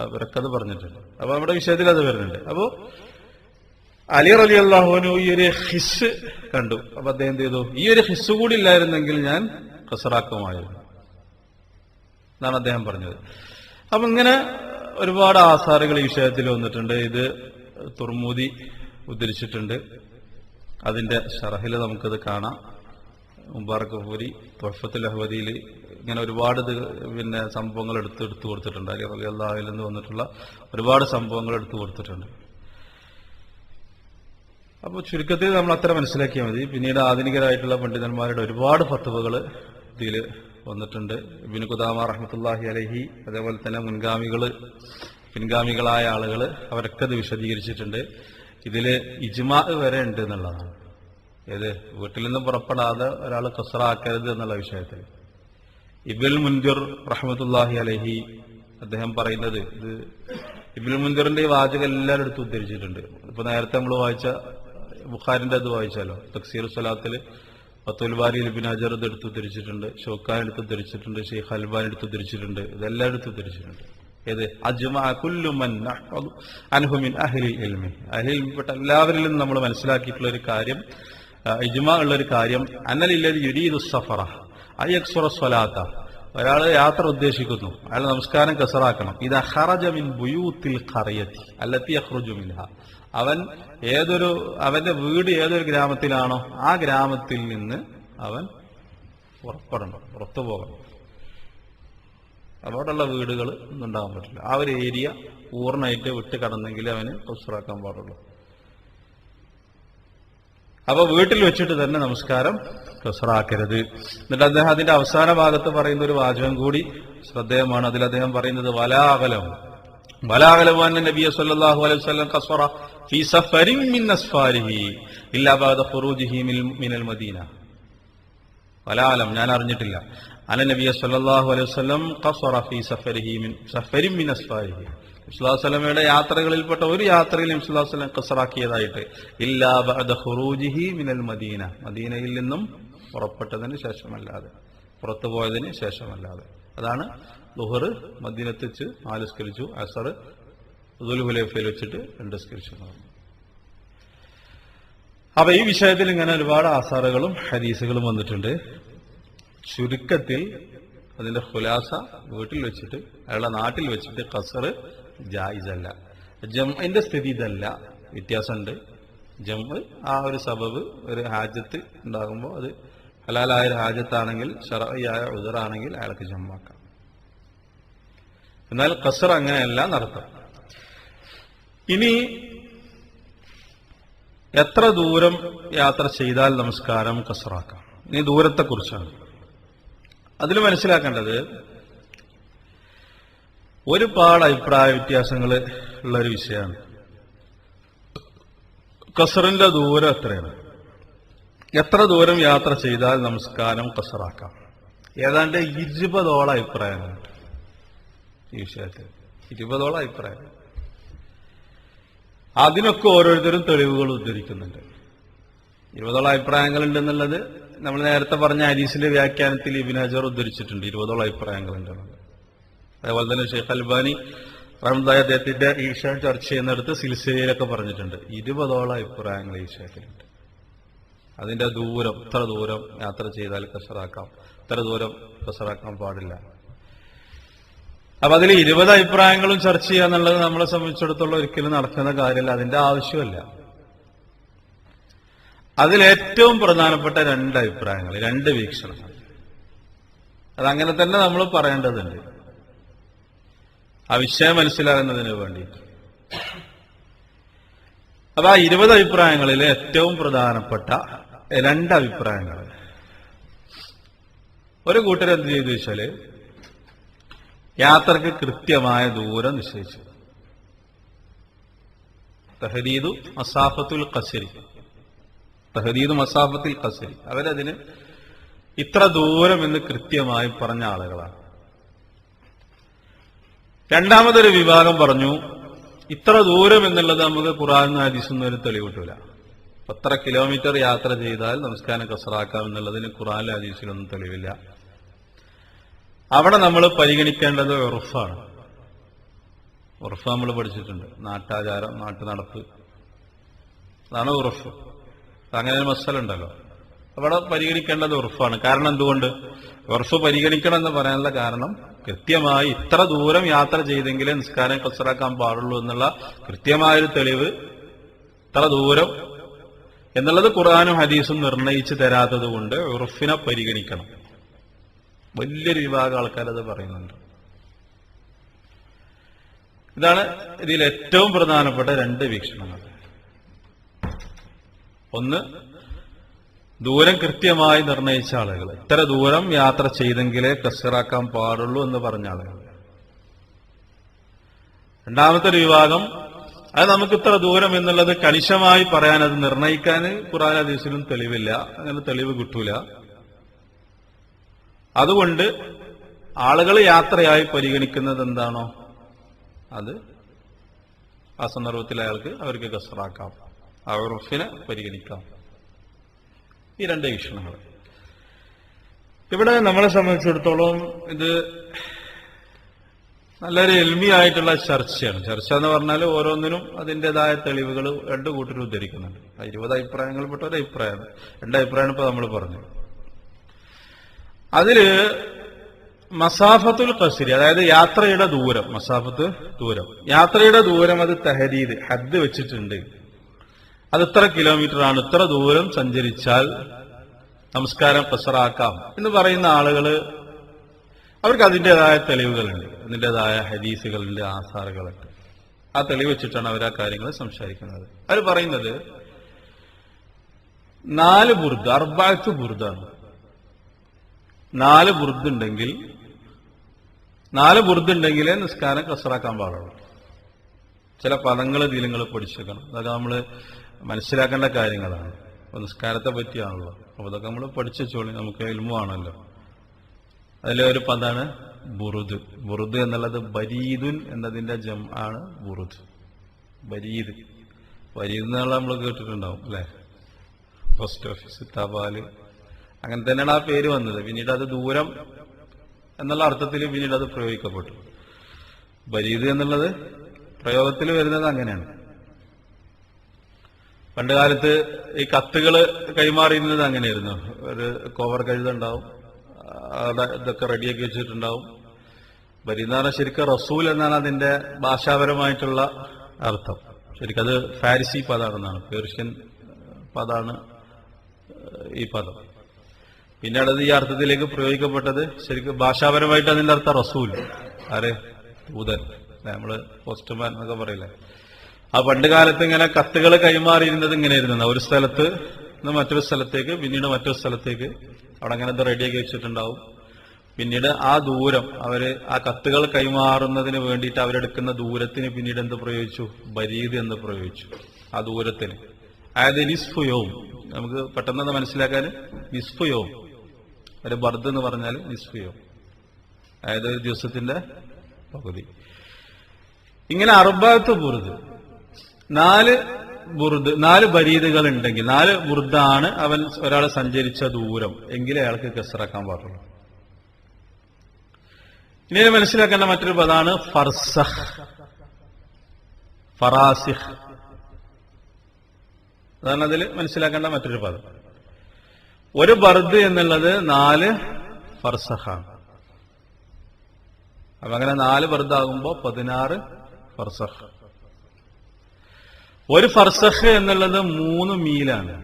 ഇവരൊക്കെ അത് പറഞ്ഞിട്ടുണ്ട്. അപ്പൊ നമ്മുടെ വിഷയത്തിൽ അത് വരുന്നുണ്ട്. അപ്പോ അലി റളിയല്ലാഹു അൻഹു ഈ ഒരു ഹിസ് കണ്ടു. അപ്പൊ അദ്ദേഹം എന്ത് ചെയ്തു, ഈ ഒരു ഹിസ് കൂടി ഇല്ലായിരുന്നെങ്കിൽ ഞാൻ ഖസ്റാക്കുമായിരുന്നു എന്നാണ് അദ്ദേഹം പറഞ്ഞത്. അപ്പൊ ഇങ്ങനെ ഒരുപാട് ആസാറുകൾ ഈ വിഷയത്തിൽ വന്നിട്ടുണ്ട്. ഇത് തുർമുദി ഉദ്ധരിച്ചിട്ടുണ്ട്. അതിന്റെ ഷറഹിൽ നമുക്കത് കാണാം. മുബാറക് ഫൂരി തുഹ്ഫത്തുൽ അഹ്വദിയിൽ ഇങ്ങനെ ഒരുപാട് പിന്നെ സംഭവങ്ങൾ എടുത്തു കൊടുത്തിട്ടുണ്ട്. അലി റളിയല്ലാഹുവിൽ നിന്ന് വന്നിട്ടുള്ള ഒരുപാട് സംഭവങ്ങൾ എടുത്തു കൊടുത്തിട്ടുണ്ട്. അപ്പോൾ ചുരുക്കത്തിൽ നമ്മൾ അത്ര മനസ്സിലാക്കിയാൽ മതി. പിന്നീട് ആധുനികരായിട്ടുള്ള പണ്ഡിതന്മാരുടെ ഒരുപാട് ഫത്വകൾ ഇതിൽ വന്നിട്ടുണ്ട്. ഇബ്നു ഖുദാമ റഹ്മത്തുള്ളാഹി അലൈഹി, അതേപോലെ തന്നെ മുൻഗാമികൾ പിൻഗാമികളായ ആളുകൾ അവരൊക്കെ ഇത് വിശദീകരിച്ചിട്ടുണ്ട്. ഇതില് ഇജ്മാ വരെ ഉണ്ട് എന്നുള്ളതാണ്. ഏത് വീട്ടിൽ നിന്ന് പുറപ്പെടാതെ ഒരാൾ ഖസ്റാക്കരുത് എന്നുള്ള വിഷയത്തിൽ ഇബ്നുൽ മുൻദിർ റഹ്മത്തുള്ളാഹി അലൈഹി അദ്ദേഹം പറയുന്നത്, ഇത് ഇബ്നുൽ മുൻദിറിന്റെ ഈ വാചകം എല്ലാവരും എടുത്ത് ഉദ്ധരിച്ചിട്ടുണ്ട്. ഇപ്പൊ നേരത്തെ നമ്മൾ വായിച്ച ബുഖാരിന്റെ അത് വായിച്ചാലോ, തക്സീർ സ്വലാത്തിൽ ഫത്തുൽ ബാരിയിൽ ഇബ്നു ഹജർ ഇത് എടുത്ത് ഉദ്ധരിച്ചിട്ടുണ്ട്, ഷൗക്കാനി എടുത്ത് ഉദ്ധരിച്ചിട്ടുണ്ട്, ഷെയ്ഖ് അൽബാനി എടുത്ത് ഉദ്ധരിച്ചിട്ടുണ്ട്, ഇതെല്ലാം എടുത്ത് ഉദ്ധരിച്ചിട്ടുണ്ട്. ഏത് അജ്മഅ കുല്ലു മൻ നഹ്ഫദു അൻഹു മിൻ അഹ്ലിൽ ഇൽമി, അഹ്ലിൽ ഇൽമിൽപ്പെട്ട എല്ലാവരിലും നമ്മൾ മനസ്സിലാക്കിയിട്ടുള്ള ഒരു കാര്യം, ഇജ്മാ ഉള്ള ഒരു കാര്യം, അന്നലില്ലദി യുരീദു സഫറ അയക്സുറ സ്വലാത്ത, ഒരാൾ യാത്ര ഉദ്ദേശിക്കുന്നു, അയാൾ നമസ്കാരം കസറാക്കണം. ഇദാ ഖറജ മിൻ ബുയൂത്തിൽ ഖറിയത്തി അല്ലത്തി യഖ്റുജു മിൻഹാ, അവന്റെ വീട് ഏതൊരു ഗ്രാമത്തിലാണോ ആ ഗ്രാമത്തിൽ നിന്ന് അവൻ പുറപ്പെടണം, പുറത്തു പോകണം. അവിടെയുള്ള വീടുകൾ ഒന്നും ഉണ്ടാകാൻ പറ്റില്ല. ആ ഒരു ഏരിയ പൂർണ്ണമായിട്ട് വിട്ട് കടന്നെങ്കിൽ അവന് കസറാക്കാൻ പാടുള്ളൂ. അപ്പൊ വീട്ടിൽ വെച്ചിട്ട് തന്നെ നമസ്കാരം കസറാക്കരുത്. എന്നിട്ട് അദ്ദേഹം അതിന്റെ അവസാന ഭാഗത്ത് പറയുന്ന ഒരു വാചകം കൂടി ശ്രദ്ധേയമാണ്. അതിൽ അദ്ദേഹം പറയുന്നത് വലാഅലമു അന്ന നബിയ സല്ലല്ലാഹു അലൈഹി വസല്ലം ഖസറ ഫീ സഫരിൻ മിൻ അസ്ഫാരിഹി ഇല്ലാ ബഅദ ഖുറൂജിഹി മിനൽ മദീന. വലാഅലം, ഞാൻ അറിഞ്ഞിട്ടില്ല, അന്ന നബിയ സല്ലല്ലാഹു അലൈഹി വസല്ലം ഖസറ ഫീ സഫരിൻ മിൻ അസ്ഫാരിഹി, റസൂലുള്ളാഹി സ്വല്ലമയുടെ യാത്രകളിൽപ്പെട്ട ഒരു യാത്രയിലും റസൂലുള്ളാഹി സ്വല്ലം ഖസറാക്കിയതായിട്ട് ഇല്ലാ ബഅദ ഖുറൂജിഹി മിനൽ മദീന, മദീനയിൽ നിന്നും പുറപ്പെട്ടതിന് ശേഷമല്ലാതെ, പുറത്തു പോയതിന് ശേഷമല്ലാതെ. അതാണ് ളുഹർ മദീനത്ത് വെച്ച് 4 നിസ്കരിച്ചു, അസർ ദുൽഹുലൈഫയിൽ വെച്ചിട്ട് 2 നിസ്കരിച്ചു. അപ്പൊ ഈ വിഷയത്തിൽ ഇങ്ങനെ ഒരുപാട് ആസാറുകളും ഹദീസുകളും വന്നിട്ടുണ്ട്. ചുരുക്കത്തിൽ അതിന്റെ ഖുലാസ വീട്ടിൽ വെച്ചിട്ട് അയാളുടെ നാട്ടിൽ വെച്ചിട്ട് ഖസർ ജായിസല്ല. ജംഇന്റെ സ്ഥിതി ഇതല്ല, വ്യത്യാസമുണ്ട്. ജംഇ ആ ഒരു സബബ്, ഒരു ഹാജത്ത് ഉണ്ടാകുമ്പോൾ അത് ഹലാലായ ഒരു ഹാജത്താണെങ്കിൽ, ശർഈയായ ഉദറാണെങ്കിൽ അയാൾക്ക് ജംആക്കാം. എന്നാൽ ഖസർ അങ്ങനെയല്ല നടത്താം. ഇനി എത്ര ദൂരം യാത്ര ചെയ്താൽ നമസ്കാരം ഖസറാക്കാം? ഇനി ദൂരത്തെക്കുറിച്ചാണ്. അതിൽ മനസ്സിലാക്കേണ്ടത് ഒരുപാട് അഭിപ്രായ വ്യത്യാസങ്ങൾ ഉള്ള ഒരു വിഷയമാണ്. ഖസറിന്റെ ദൂരം എത്രയാണ്? എത്ര ദൂരം യാത്ര ചെയ്താൽ നമസ്കാരം ഖസറാക്കാം? ഏതാണ്ട് 20ഓളം അഭിപ്രായങ്ങളുണ്ട് ഈ വിഷയത്തിൽ. 20ഓളം അഭിപ്രായം. അതിനൊക്കെ ഓരോരുത്തരും തെളിവുകൾ ഉദ്ധരിക്കുന്നുണ്ട്. 20ഓളം അഭിപ്രായങ്ങളുണ്ടെന്നുള്ളത് നമ്മൾ നേരത്തെ പറഞ്ഞ ഹദീസിന്റെ വ്യാഖ്യാനത്തിൽ ഇബ്നു ഹജർ ഉദ്ധരിച്ചിട്ടുണ്ട്. 20ഓളം അഭിപ്രായങ്ങളുണ്ടെന്നുള്ളത്. അതേപോലെ തന്നെ ഷെയ്ഖ് അൽബാനി റഹ്മത്തുള്ളാഹി അദ്ദേഹത്തിന്റെ ഈ വിഷയം ചർച്ച ചെയ്യുന്നിടത്ത് സിൽസിലയിലൊക്കെ പറഞ്ഞിട്ടുണ്ട്. 20ഓളം അഭിപ്രായങ്ങൾ ഈ വിഷയത്തിലുണ്ട്. അതിന്റെ ദൂരം, ഇത്ര ദൂരം യാത്ര ചെയ്താൽ ഖസറാക്കാം, ഇത്ര ദൂരം ഖസറാക്കാൻ പാടില്ല. അപ്പൊ അതിൽ 20 അഭിപ്രായങ്ങളും ചർച്ച ചെയ്യുക എന്നുള്ളത് നമ്മളെ സംബന്ധിച്ചിടത്തോളം ഒരിക്കലും നടക്കുന്ന കാര്യമല്ല, അതിന്റെ ആവശ്യമല്ല. അതിലേറ്റവും പ്രധാനപ്പെട്ട 2 അഭിപ്രായങ്ങൾ, 2 വീക്ഷണങ്ങൾ, അതങ്ങനെ തന്നെ നമ്മൾ പറയേണ്ടതുണ്ട് ആ വിഷയം മനസ്സിലാകുന്നതിന് വേണ്ടിയിട്ട്. അപ്പൊ ആ 20 അഭിപ്രായങ്ങളിൽ ഏറ്റവും പ്രധാനപ്പെട്ട 2 അഭിപ്രായങ്ങൾ, ഒരു കൂട്ടർ എന്ത് ചെയ്തു വെച്ചാല് യാത്രക്ക് കൃത്യമായ ദൂരം നിശ്ചയിച്ചു. തഹദീദു മസാഫത്തുൽ ഖസരി, തഹദീദു മസാഫത്തുൽ ഖസരി, അവരതിന് ഇത്ര ദൂരം എന്ന് കൃത്യമായി പറഞ്ഞ ആളുകളാണ്. രണ്ടാമതൊരു വിഭാഗം പറഞ്ഞു ഇത്ര ദൂരം എന്നുള്ളത് നമുക്ക് ഖുർആനും ഹദീസിനും ഒരു തെളിവ് കിട്ടൂല. 10 കിലോമീറ്റർ യാത്ര ചെയ്താൽ നമസ്കാരം ഖസറാക്കാം എന്നുള്ളതിന് ഖുർആനിലും ഹദീസിലൊന്നും തെളിവില്ല. അവിടെ നമ്മൾ പരിഗണിക്കേണ്ടത് ഉർഫാണ്. ഉർഫ് നമ്മൾ പഠിച്ചിട്ടുണ്ട്, നാട്ടാചാരം, നാട്ടു നടപ്പ്, അതാണ് ഉർഫ്. അങ്ങനെ ഒരു മസല ഉണ്ടല്ലോ. അവിടെ പരിഗണിക്കേണ്ടത് ഉർഫാണ്. കാരണം എന്തുകൊണ്ട് ഉർഫ് പരിഗണിക്കണം എന്ന് പറയാനുള്ള കാരണം, കൃത്യമായി ഇത്ര ദൂരം യാത്ര ചെയ്തെങ്കിലേ നിസ്കാരം ഖസറാക്കാൻ പാടുള്ളൂ എന്നുള്ള കൃത്യമായൊരു തെളിവ്, ഇത്ര ദൂരം എന്നുള്ളത് ഖുർആനും ഹദീസും നിർണയിച്ചു തരാത്തത് കൊണ്ട് ഉർഫിനെ പരിഗണിക്കണം. വലിയൊരു വിഭാഗം ആൾക്കാരത് പറയുന്നുണ്ട്. ഇതാണ് ഇതിൽ ഏറ്റവും പ്രധാനപ്പെട്ട 2 വീക്ഷണങ്ങൾ. ഒന്ന്, ദൂരം കൃത്യമായി നിർണയിച്ച ആളുകൾ, ഇത്ര ദൂരം യാത്ര ചെയ്തെങ്കിലേ ഖസറാക്കാൻ പാടുള്ളൂ എന്ന് പറഞ്ഞ ആളുകൾ. രണ്ടാമത്തെ ഒരു വിഭാഗം അത് നമുക്ക് ഇത്ര ദൂരം എന്നുള്ളത് കണിശമായി പറയാൻ, അത് നിർണയിക്കാൻ ഖുർആൻ ഹദീസിലും തെളിവില്ല, അങ്ങനെ തെളിവ് കിട്ടൂല. അതുകൊണ്ട് ആളുകൾ യാത്രയായി പരിഗണിക്കുന്നത് എന്താണോ അത് ആ സന്ദർഭത്തിൽ അവർക്ക് കസറാക്കാം, ഉർഫിനെ പരിഗണിക്കാം. ഈ രണ്ട് വീക്ഷണങ്ങൾ ഇവിടെ നമ്മളെ സംബന്ധിച്ചിടത്തോളം ഇത് നല്ലൊരു എൽമിയായിട്ടുള്ള ചർച്ചയാണ്. ചർച്ച എന്ന് പറഞ്ഞാൽ ഓരോന്നിനും അതിൻ്റെതായ തെളിവുകൾ രണ്ടു കൂട്ടരും ഉദ്ധരിക്കുന്നുണ്ട്. 20 അഭിപ്രായങ്ങൾപ്പെട്ട ഒരു അഭിപ്രായമാണ്, 2 അഭിപ്രായമാണ് ഇപ്പൊ നമ്മൾ പറഞ്ഞത്. അതില് മസാഫത്തുൽ ഖസ്രി, അതായത് യാത്രയുടെ ദൂരം, മസാഫത്ത് ദൂരം, യാത്രയുടെ ദൂരം അത് തഹരീദ് ഹദ് വെച്ചിട്ടുണ്ട്. അത് ഇത്ര കിലോമീറ്റർ ആണ്, ഇത്ര ദൂരം സഞ്ചരിച്ചാൽ നമസ്കാരം ഖസറാക്കാം എന്ന് പറയുന്ന ആളുകള് അവർക്ക് അതിൻ്റെതായ തെളിവുകളുണ്ട്, അതിൻ്റെതായ ഹദീസുകളുണ്ട്, ആസാറുകളുണ്ട്. ആ തെളിവ് വെച്ചിട്ടാണ് അവർ ആ കാര്യങ്ങൾ സംസാരിക്കുന്നത്. അവർ പറയുന്നത് 4 ബുർദ്, 4 ബുർദാണ്. 4 ബുർദുണ്ടെങ്കിൽ 4 ബുർദുണ്ടെങ്കിലേ നിസ്കാരം കസറാക്കാൻ പാടുള്ളൂ. ചില പദങ്ങൾ ഇതിൽ പഠിച്ചേക്കണം. അതൊക്കെ നമ്മൾ മനസ്സിലാക്കേണ്ട കാര്യങ്ങളാണ്. അപ്പൊ നിസ്കാരത്തെ പറ്റിയാണല്ലോ, അപ്പൊ അതൊക്കെ നമ്മൾ പഠിച്ചോളി, നമുക്ക് ഇൽമുവാണല്ലോ. അതിലെ ഒരു പദാണ് ബുറുദ്. ബുറുദ് എന്നുള്ളത് ബരീദുൻ എന്നതിന്റെ ആണ് ബുറുദ്. ബരീദ്, ബരീദ് എന്നുള്ള നമ്മൾ കേട്ടിട്ടുണ്ടാവും അല്ലെ, പോസ്റ്റ് ഓഫീസ്, തപാല്, അങ്ങനെ തന്നെയാണ് ആ പേര് വന്നത്. പിന്നീട് അത് ദൂരം എന്നുള്ള അർത്ഥത്തിൽ പിന്നീട് അത് പ്രയോഗിക്കപ്പെട്ടു. ബരീദ് എന്നുള്ളത് പ്രയോഗത്തിൽ വരുന്നത് അങ്ങനെയാണ്. പണ്ട് കാലത്ത് ഈ കത്തുകൾ കൈമാറിയിരുന്നത് അങ്ങനെയായിരുന്നു. ഒരു കോവർ കഴുതുണ്ടാവും, അവിടെ ഇതൊക്കെ റെഡിയാക്കി വെച്ചിട്ടുണ്ടാവും. ബരീദാന ശരിക്കും റസൂൽ എന്നാണ് അതിന്റെ ഭാഷാപരമായിട്ടുള്ള അർത്ഥം. ശരിക്കത് ഫാരിസി പദാണെന്നാണ്, പേർഷ്യൻ പദാണ് ഈ പദം. പിന്നീട് അത് ഈ അർത്ഥത്തിലേക്ക് പ്രയോഗിക്കപ്പെട്ടത് ശരിക്കും ഭാഷാപരമായിട്ട് അതിന്റെ അർത്ഥം റസൂൽ, ആരെ, ദൂതൻ, നമ്മള് പോസ്റ്റ്മാൻ എന്നൊക്കെ പറയില്ലേ. ആ പണ്ട് കാലത്ത് ഇങ്ങനെ കത്തുകൾ കൈമാറിയിരുന്നത് ഇങ്ങനെയായിരുന്നു. ഒരു സ്ഥലത്ത് നിന്ന് മറ്റൊരു സ്ഥലത്തേക്ക്, പിന്നീട് മറ്റൊരു സ്ഥലത്തേക്ക്, അവിടെ അങ്ങനെ ഇത് റെഡിയാക്കി വെച്ചിട്ടുണ്ടാവും. പിന്നീട് ആ ദൂരം അവര് ആ കത്തുകൾ കൈമാറുന്നതിന് വേണ്ടിയിട്ട് അവരെടുക്കുന്ന ദൂരത്തിന് പിന്നീട് എന്ത് പ്രയോഗിച്ചു? ബരീദ് എന്ന് പ്രയോഗിച്ചു. ആ ദൂരത്തിന്, അതായത് നിസ്ഫുയോം, നമുക്ക് പെട്ടെന്ന് മനസ്സിലാക്കാൻ നിസ്ഫുയോം, ഒരു ബർദ് എന്ന് പറഞ്ഞാൽ നിസ്ഫുയോം, അതായത് ഒരു ദിവസത്തിന്റെ പകുതി. ഇങ്ങനെ 4 ബുർദ്, 4 ബരീദുകൾ ഉണ്ടെങ്കിൽ, 4 ബുർദാണ് ഒരാൾ സഞ്ചരിച്ച ദൂരം എങ്കിലേ അയാൾക്ക് കസറാക്കാൻ പാടുള്ളൂ. ഇനി മനസ്സിലാക്കേണ്ട മറ്റൊരു പദമാണ് ഫർസഖ്, ഫറാസിഖ്. അതാണ് അതിൽ മനസ്സിലാക്കേണ്ട മറ്റൊരു പദം. ഒരു ബർദ് എന്നുള്ളത് 4 ഫർസഖാണ്. അപ്പൊ അങ്ങനെ 4 ബർദാകുമ്പോ 16 ഫർസഖ്. ഒരു ഫർസഖ് എന്നുള്ളത് 3 മീലാണ്.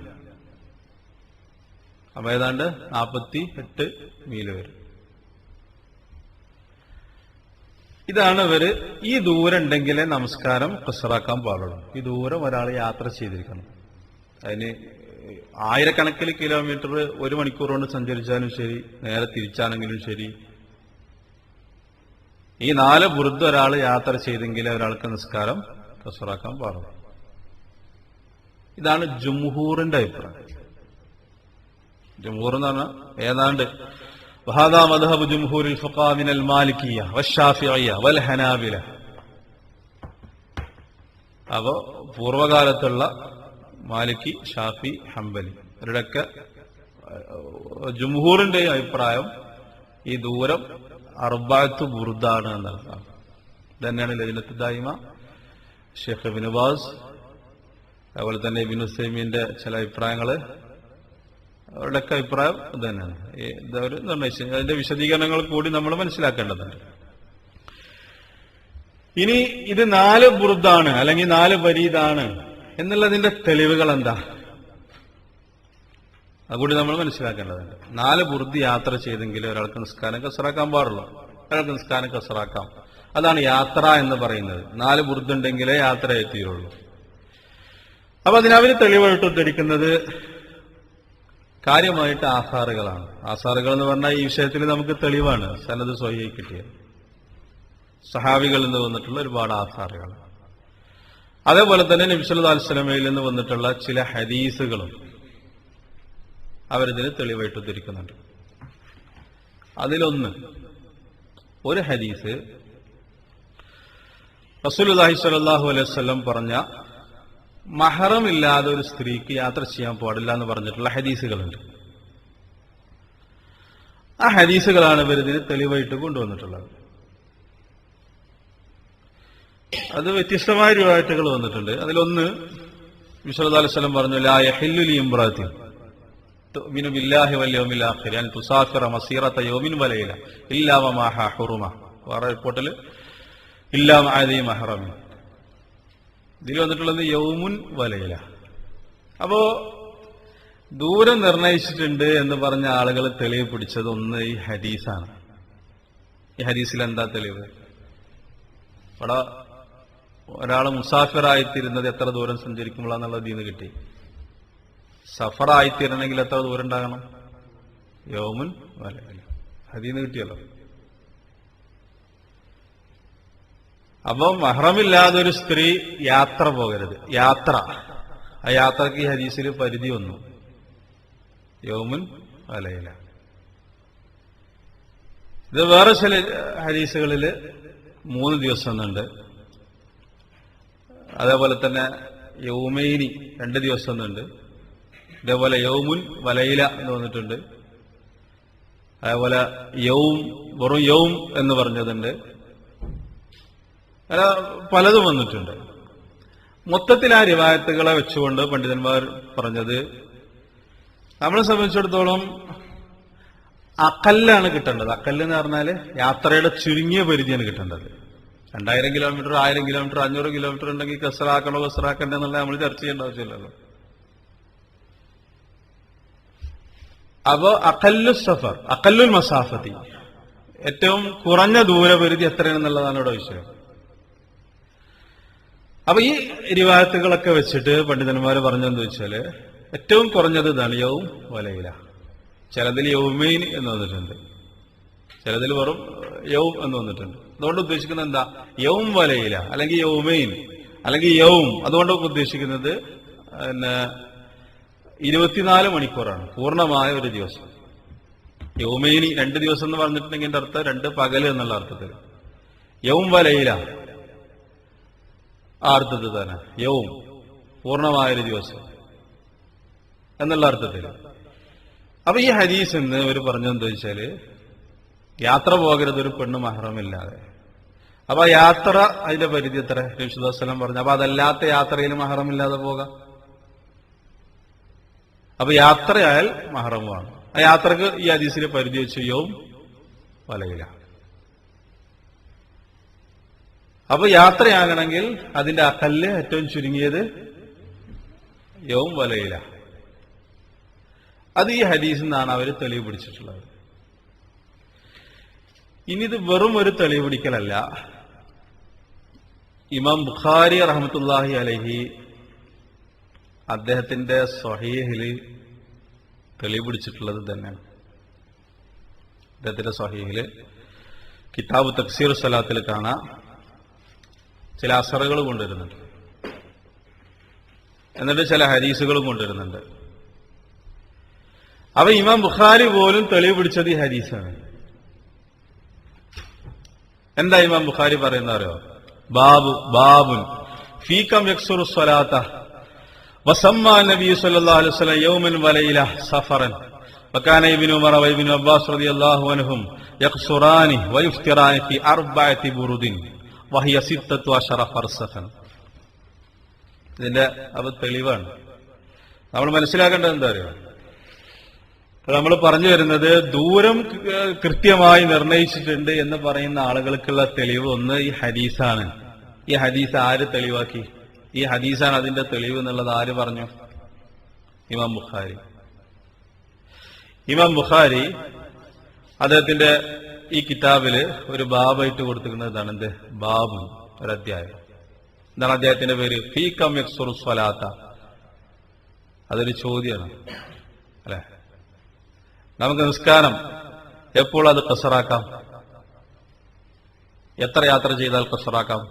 അപ്പൊ ഏതാണ്ട് 48 മീല് വരും. ഇതാണ് ഈ ദൂരം ഉണ്ടെങ്കിലേ നമസ്കാരം ഖസറാക്കാൻ പാടുള്ളൂ. ഈ ദൂരം ഒരാൾ യാത്ര ചെയ്തിരിക്കണം. അതിന് ആയിരക്കണക്കിന് കിലോമീറ്റർ 1 മണിക്കൂർ കൊണ്ട് സഞ്ചരിച്ചാലും ശരി, നേരെ തിരിച്ചാണെങ്കിലും ശരി, ഈ 4 ബുർദ് ഒരാൾ യാത്ര ചെയ്തെങ്കിലേ ഒരാൾക്ക് നിസ്കാരം ഖസറാക്കാൻ പാടുള്ളൂ. ഇതാണ് ജുംഹൂറിന്റെ അഭിപ്രായം. ജുംഹൂർ എന്ന് പറഞ്ഞാൽ ഏതാണ്ട് വഹാദാ മദ്ഹബ് ജുംഹൂരിൽ ഫുഖഹാ മിനൽ മാലിക്കിയ്യ വശാഫിഇയ്യ വൽ ഹനാബില. അപ്പോ പൂർവകാലത്തുള്ള മാലിക്കി, ഷാഫി, ഹംബലി ഇവരുടെയൊക്കെ ജുംഹൂറിന്റെ അഭിപ്രായം ഈ ദൂരം 4 ബുർദാണ് എന്നർത്ഥം. ഇതന്നെയാണ് ലജ്നത്ത് ദായിമ, ഷെയ്ഖ് ഇബ്നു ബാസ്, അതുപോലെ തന്നെ ഇബ്നു ഉസൈമീന്റെ ചില അഭിപ്രായങ്ങള്, അവരുടെയൊക്കെ അഭിപ്രായം ഇത് തന്നെയാണ്. ഇതൊരു നിർണയിച്ചു. അതിന്റെ വിശദീകരണങ്ങൾ കൂടി നമ്മൾ മനസ്സിലാക്കേണ്ടതുണ്ട്. ഇനി ഇത് 4 ബുർദാണ് അല്ലെങ്കിൽ 4 ബരീദാണ് എന്നുള്ളതിന്റെ തെളിവുകൾ എന്താ, അതുകൂടി നമ്മൾ മനസ്സിലാക്കേണ്ടതുണ്ട്. 4 ബുർദ് യാത്ര ചെയ്തെങ്കിൽ ഒരാൾക്ക് നിസ്കാരം കസറാക്കാൻ പാടുള്ളൂ. ഒരാൾക്ക് നിസ്കാരം കസറാക്കാം. അതാണ് യാത്ര എന്ന് പറയുന്നത്. 4 ബുർദ് ഉണ്ടെങ്കിലേ യാത്രയെ തീരുള്ളൂ. അപ്പൊ അതിനവര് തെളിവായിട്ട് ഉദ്ധരിക്കുന്നത് കാര്യമായിട്ട് ആസാറുകളാണ്. ആസാറുകൾ എന്ന് പറഞ്ഞാൽ ഈ വിഷയത്തിൽ നമുക്ക് തെളിവാണ്, സനദ് സ്വഹീഹ് കിട്ടിയത്. സഹാബികളിൽ നിന്ന് വന്നിട്ടുള്ള ഒരുപാട് ആധാറുകൾ. അതേപോലെ തന്നെ നബി സല്ലല്ലാഹു അലൈഹി വസല്ലമയിൽ നിന്ന് വന്നിട്ടുള്ള ചില ഹദീസുകളും അവരിതിന് തെളിവായിട്ട് ഉദ്ധരിക്കുന്നുണ്ട്. അതിലൊന്ന്, ഒരു ഹദീസ് റസൂലുള്ളാഹി സ്വല്ലല്ലാഹു അലൈഹി വസല്ലം പറഞ്ഞ മഹറം ഇല്ലാതെ ഒരു സ്ത്രീക്ക് യാത്ര ചെയ്യാൻ പാടില്ല എന്ന് പറഞ്ഞിട്ടുള്ള ഹദീസുകളുണ്ട്. ആ ഹദീസുകളാണ് ഇവരിതിന് തെളിവായിട്ട് കൊണ്ടുവന്നിട്ടുള്ളത്. അത് വ്യത്യസ്തമായ റിവായത്തുകൾ വന്നിട്ടുണ്ട്. അതിലൊന്ന് നബി സല്ലല്ലാഹു അലൈഹി വസല്ലം പറഞ്ഞു, ലാ യഹില്ലു ലി ഇംറഅത്തിൻ തുഅ്മിനു ബില്ലാഹി വൽ യൗമിൽ ആഖിർ അൻ തുസാഫിറ മസീറത യൗമിൻ വലൈല ഇല്ലാ വമാഹ ഹുറുമ. വേറെ റിപ്പോർട്ടിൽ ഇല്ലാ മഅദി മഹറമി. ഇതിൽ വന്നിട്ടുള്ളത് യൗമുൻ വലൈല. അപ്പോ ദൂരം നിർണയിച്ചിട്ടുണ്ട് എന്ന് പറഞ്ഞ ആളുകൾ തെളിവ് പിടിച്ചത് ഒന്ന് ഈ ഹദീസാണ്. ഈ ഹദീസിൽ എന്താ തെളിവ്? അവിടെ ഒരാൾ മുസാഫിറായിത്തീരുന്നത് എത്ര ദൂരം സഞ്ചരിക്കുമ്പോഴാന്നുള്ളത് ഇതിൽ നിന്ന് കിട്ടി. സഫറായിത്തീരണമെങ്കിൽ എത്ര ദൂരം ഉണ്ടാകണം? യൗമുൻ വലൈല. ഹദീന്ന് കിട്ടിയല്ലോ. അപ്പം മഹ്റമില്ലാതെ ഒരു സ്ത്രീ യാത്ര പോകരുത്. യാത്ര, ആ യാത്രക്ക് ഈ ഹദീസിൽ പരിധി വന്നു, യൗമുൻ വലൈല. ഇത് വേറെ ചില ഹദീസുകളിൽ 3 ദിവസം എന്നുണ്ട്. അതേപോലെ തന്നെ യൗമൈനി 2 ദിവസം എന്നുണ്ട്. ഇതേപോലെ യൗമുൻ വലൈല എന്ന് വന്നിട്ടുണ്ട്. അതേപോലെ യൗം, വെറും യൗം എന്ന് പറഞ്ഞതുണ്ട്. പലതും വന്നിട്ടുണ്ട്. മൊത്തത്തിൽ ആ റിവായത്തുകളെ വെച്ചുകൊണ്ട് പണ്ഡിതന്മാർ പറഞ്ഞത്, നമ്മളെ സംബന്ധിച്ചിടത്തോളം അക്കല്ലാണ് കിട്ടേണ്ടത്. അക്കല്ല് എന്ന് പറഞ്ഞാല് യാത്രയുടെ ചുരുങ്ങിയ പരിധിയാണ് കിട്ടേണ്ടത്. 2000 കിലോമീറ്റർ, 1000 കിലോമീറ്റർ, 500 കിലോമീറ്റർ ഉണ്ടെങ്കിൽ കസറാക്കണോ കസറാക്കണ്ടേ എന്നുള്ള നമ്മൾ ചർച്ച ചെയ്യേണ്ട ആവശ്യമില്ലല്ലോ. അപ്പോ അക്കല്ലു സഫർ, അക്കല്ലുൽ മസാഫത്തി, ഏറ്റവും കുറഞ്ഞ ദൂരപരിധി എത്രയാണെന്നുള്ളതാണ് ഇവിടെ വിഷയം. അപ്പൊ ഈ റിവായത്തുകളൊക്കെ വെച്ചിട്ട് പണ്ഡിതന്മാർ പറഞ്ഞെന്ന് വെച്ചാല് ഏറ്റവും കുറഞ്ഞത് ഇതാണ്, യൗം വലൈല. ചിലതിൽ യൗമൈൻ എന്ന് വന്നിട്ടുണ്ട്, ചിലതിൽ വെറും യൗം എന്ന് വന്നിട്ടുണ്ട്. അതുകൊണ്ട് ഉദ്ദേശിക്കുന്നത് എന്താ? യൗം വലൈല അല്ലെങ്കിൽ യൗമൈൻ അല്ലെങ്കിൽ യൗം. അതുകൊണ്ട് ഉദ്ദേശിക്കുന്നത് 24 മണിക്കൂറാണ്, പൂർണ്ണമായ ഒരു ദിവസം. യൗമൈനി 2 ദിവസം എന്ന് പറഞ്ഞിട്ടുണ്ടെങ്കിൽ എന്റെ അർത്ഥം 2 പകല് എന്നുള്ള അർത്ഥത്തിൽ. യൗം വലൈല ആ അർത്ഥത്തിൽ തന്നെ, യൗം പൂർണ്ണമായൊരു ദിവസം എന്നുള്ള അർത്ഥത്തിൽ. അപ്പൊ ഈ ഹദീസ് എന്ന് ഇവർ പറഞ്ഞെന്താ വെച്ചാല്, യാത്ര പോകരുത് ഒരു പെണ്ണ് മഹ്റമില്ലാതെ. അപ്പൊ ആ യാത്ര, അതിന്റെ പരിധി എത്ര? നബി സല്ലല്ലാഹു അലൈഹി വസല്ലം പറഞ്ഞു. അപ്പൊ അതല്ലാത്ത യാത്രയിൽ മഹ്റമില്ലാതെ പോകാം. അപ്പൊ യാത്രയായാൽ മഹ്റമാണ്. ആ യാത്രക്ക് ഈ ഹദീസിലെ പരിധി വെച്ച് യൗം വലൈല. അപ്പൊ യാത്രയാകണമെങ്കിൽ അതിന്റെ അകല്ല് ഏറ്റവും ചുരുങ്ങിയത് യൗം വലൈല. അത് ഈ ഹദീസിൽ നിന്നാണ് അവർ തെളിവ് പിടിച്ചിട്ടുള്ളത്. ഇനി ഇത് വെറും ഒരു തെളിവ് പിടിക്കലല്ല. ഇമാം ബുഖാരി റഹ്മത്തുള്ളാഹി അലൈഹി അദ്ദേഹത്തിന്റെ സ്വഹീഹിൽ തെളിവ് പിടിച്ചിട്ടുള്ളത് തന്നെയാണ്. അദ്ദേഹത്തിന്റെ സ്വഹീഹിൽ കിതാബ് തഫ്സീർ സ്വലാത്തിൽ കാണാം, ചില അസറുകൾ കൊണ്ടുവരുന്നുണ്ട്, എന്നിട്ട് ചില ഹദീസുകളും കൊണ്ടുവരുന്നുണ്ട്. അവ ഇമാം ബുഖാരി പോലും തെളിവ് പിടിച്ചത് ഈ ഹദീസാണ്. എന്താ ഇമാം ബുഖാരി പറയുന്ന അറിയോ? ബാബുൻ ഫീകം യക്സുറു സ്വലാത്ത വസമ്മാ നബി സല്ലല്ലാഹു അലൈഹി വസല്ലം യൗമൻ വലൈല സഫറൻ വകാന ഇബ്നു ഉമർ വഇബ്നു അബ്ബാസ് റളിയല്ലാഹു അൻഹും യഖ്സുറാനി വയുഫ്തിറാനി ഫി 4 ബുറുദിൻ വഹിയ 16 ഫർസഖൻ. ഇതിന്റെ തെളിവാണ്. നമ്മൾ മനസ്സിലാക്കേണ്ടത് എന്താ അറിയോ? നമ്മൾ പറഞ്ഞു വരുന്നത് ദൂരം കൃത്യമായി നിർണയിച്ചിട്ടുണ്ട് എന്ന് പറയുന്ന ആളുകൾക്കുള്ള തെളിവ് ഒന്ന് ഈ ഹദീസാണ്. ഈ ഹദീസ് ആര് തെളിവാക്കി? ഈ ഹദീസാണ് അതിന്റെ തെളിവ് എന്നുള്ളത് ആര് പറഞ്ഞു? ഇമാം ബുഖാരി. ഇമാം ബുഖാരി അദ്ദേഹത്തിന്റെ ഈ കിതാബില് ഒരു ബാബായിട്ട് കൊടുത്തിരിക്കുന്നത് എന്താണ്? എന്ത് ബാബു? ഒരു അധ്യായം. എന്താണ് അദ്ദേഹത്തിന്റെ പേര്? ഫീകം യക്സുറു സ്വലാത്ത. അതൊരു ചോദ്യമാണ് അല്ലെ? നമുക്ക് നിസ്കാരം എപ്പോൾ അത് ഖസറാക്കാം? എത്ര യാത്ര ചെയ്താൽ ഖസ്റാക്കാം?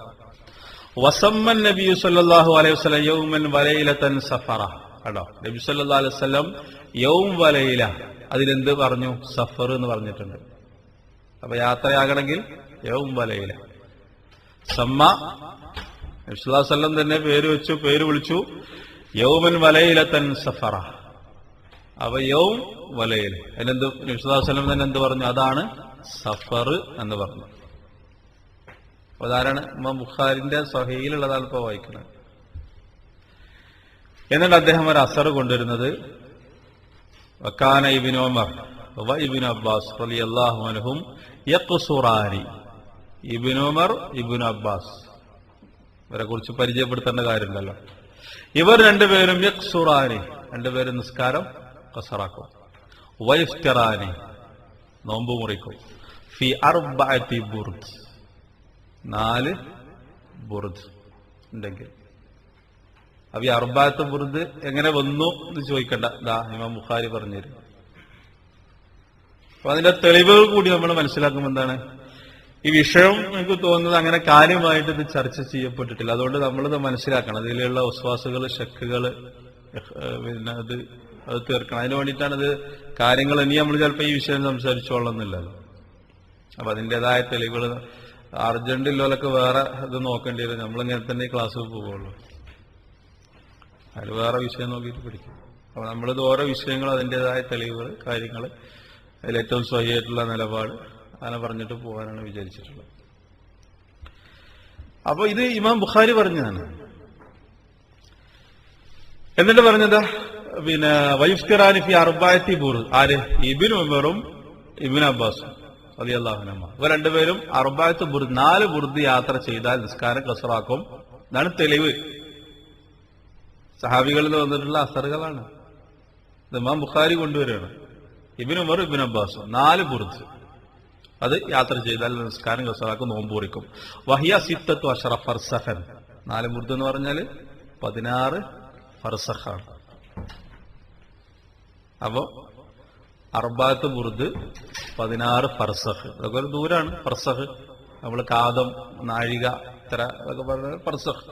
വസമ്മൻ നബി സല്ലല്ലാഹു അലൈഹി വസല്ലം യൗമൻ വലൈലതൻ സഫറ. കേട്ടോ, നബി സല്ലല്ലാഹു അലൈഹി വസല്ലം യൗം വലൈല അതിലെന്ത് പറഞ്ഞു? സഫർ എന്ന് പറഞ്ഞിട്ടുണ്ട്. അപ്പൊ യാത്രയാകണമെങ്കിൽ യൗം വലൈല. സമ്മ നബി സല്ലല്ലാഹു അലൈഹി വസല്ലം തന്നെ പേര് വിളിച്ചു യൗമൻ വലൈലതൻ സഫറ. അപ്പൊ യൗം വലൈല അതിനെന്ത് നബി സല്ലല്ലാഹു അലൈഹി വസല്ലം തന്നെ എന്ത് പറഞ്ഞു? അതാണ് സഫർ എന്ന് പറഞ്ഞു. അതാരാണ്? ഇമാം ബുഖാരിന്റെ സ്വഹീഹിലുള്ളതാണ് ഇപ്പൊ വായിക്കുന്നത്. എന്നിട്ട് അദ്ദേഹം ഒരു അസർ കൊണ്ടുവരുന്നത് വകാന ഇബ്നു ഉമർ വ ഇബ്നു അബ്ബാസ് റളിയല്ലാഹു അൻഹും യഖ്സുറാനി. ഇബ്നു ഉമർ, ഇബ്നു അബ്ബാസ് ഇവരെ കുറിച്ച് പരിചയപ്പെടുത്തേണ്ട കാര്യമുണ്ടല്ലോ. ഇവർ രണ്ടുപേരും യഖ്സുറാനി, രണ്ടുപേരും നിസ്കാരം ഖസറാക്കും. വയഫ്തിറാനി, നോമ്പ് മുറിക്കും. ഫി അർബഅതി ബുർദ്, 4 ബുർദ് ഉണ്ടെങ്കിൽ. അപ്പൊ ഈ അർബഅത്ത് ബുർദ് എങ്ങനെ വന്നു എന്ന് ചോദിക്കണ്ട, ഇമാം ബുഖാരി പറഞ്ഞുതരും. അപ്പൊ അതിന്റെ തെളിവുകൾ കൂടി നമ്മൾ മനസ്സിലാക്കുമ്പോൾ എന്താണ്, ഈ വിഷയം എനിക്ക് തോന്നുന്നത് അങ്ങനെ കാര്യമായിട്ട് ഇത് ചർച്ച ചെയ്യപ്പെട്ടിട്ടില്ല. അതുകൊണ്ട് നമ്മളിത് മനസ്സിലാക്കണം. ഇതിലുള്ള വിശ്വാസുകൾ, ശക്കുകള്, പിന്നെ അത് തീർക്കണം. അതിന് വേണ്ടിയിട്ടാണ് ഇത് കാര്യങ്ങൾ. ഇനി നമ്മൾ ചിലപ്പോൾ ഈ വിഷയം സംസാരിച്ചോളന്നില്ലല്ലോ. അപ്പൊ അതിൻ്റെതായ തെളിവുകൾ അർജന്റില്ലൊക്കെ വേറെ ഇത് നോക്കേണ്ടി വരും. നമ്മളിങ്ങനെ തന്നെ ക്ലാസ്സിൽ പോകുള്ളൂ. അതിൽ വേറെ വിഷയം നോക്കിയിട്ട് പഠിക്കും. അപ്പൊ നമ്മളിത് ഓരോ വിഷയങ്ങളും അതിൻ്റെതായ തെളിവുകൾ, കാര്യങ്ങൾ, അതിലേറ്റവും സ്വയമായിട്ടുള്ള നിലപാട് അങ്ങനെ പറഞ്ഞിട്ട് പോകാനാണ് വിചാരിച്ചിട്ടുള്ളത്. അപ്പൊ ഇത് ഇമാം ബുഖാരി പറഞ്ഞതാണ്. എന്നിട്ട് പറഞ്ഞതാ, പിന്നെ വയുഫ്തിറാനി ഫി അർബഅതി ബുർദ്. ആര്? ഇബ്നു ഉമറും ഇബ്നു അബ്ബാസും റളിയല്ലാഹു അൻഹുമാ. ഇവർ രണ്ടുപേരും അർബഅത്ത് ബുർദ്, 4 ബുർദ് യാത്ര ചെയ്താൽ നിസ്കാരം ഖസ്റാക്കും. ഇതാണ് തെളിവ്. സഹാബികളിൽ വന്നിട്ടുള്ള അസറുകളാണ്. ഇമാം ബുഖാരി കൊണ്ടുവരികയാണ്. ഇബ്നു ഉമർ, ഇബ്നു അബ്ബാസ് 4 ബുർദ് അത് യാത്ര ചെയ്താൽ നിസ്കാരം ഖസ്റാക്കും, നോമ്പ് മുറിക്കും. വഹിയ സിത്തത്തു അശറ ഫർസഖൻ. 4 ബുർദ് എന്ന് പറഞ്ഞാൽ 16 ഫർസഖാണ്. അപ്പോ അർബഅത്ത് ബുർദ് 16 ഫർസഖ്. അതൊക്കെ ഒരു ദൂരാണ്. ഫർസഖ് നമ്മൾ കാതം, നാഴിക, ഇത്ര അതൊക്കെ പറഞ്ഞ ഫർസഖ്.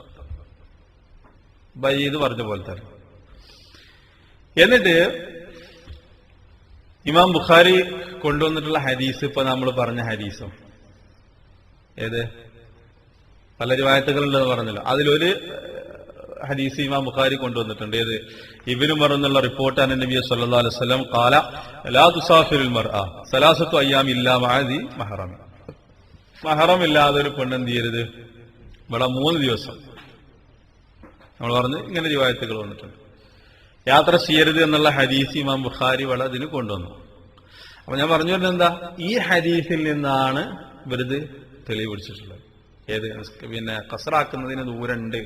ബൈദ് പറഞ്ഞ പോലെ തന്നെ. എന്നിട്ട് ഇമാം ബുഖാരി കൊണ്ടുവന്നിട്ടുള്ള ഹദീസ്, ഇപ്പൊ നമ്മൾ പറഞ്ഞ ഹദീസും ഏത് പല റിവായത്തുകളുണ്ടെന്ന് പറഞ്ഞല്ലോ. അതിലൊരു ഹദീസ് ഇമാം ബുഖാരി കൊണ്ടുവന്നിട്ടുണ്ട്. ഏത്? ഇബ്നു ഉമർ എന്നുള്ള റിപ്പോർട്ടാണ്. നബി സല്ലല്ലാഹു അലൈഹി വസല്ലം ഖാല ലാ തുസാഫിറുൽ മർഅ സലാസത്തു അയ്യാം ഇല്ലാ മഅദി മഹറം. മഹറം ഇല്ലാതെ ഒരു പെണ്ണ് എന്ത് ചെയ്യരുത്? ഇവിടെ 3 ദിവസം നമ്മൾ പറഞ്ഞ് ഇങ്ങനെ റിവായത്തുകൾ വന്നിട്ടുണ്ട്. യാത്ര ചെയ്യരുത് എന്നുള്ള ഹദീസ് ഇമാം ബുഖാരി ഇവിടെ അതിന് കൊണ്ടുവന്നു. അപ്പൊ ഞാൻ പറഞ്ഞു വരുന്നത് എന്താ, ഈ ഹദീസിൽ നിന്നാണ് ഇവരിത് തെളിവ് പിടിച്ചിട്ടുള്ളത്. ഏത്? പിന്നെ ഖസ്റാക്കുന്നതിന് ദൂരമുണ്ട്,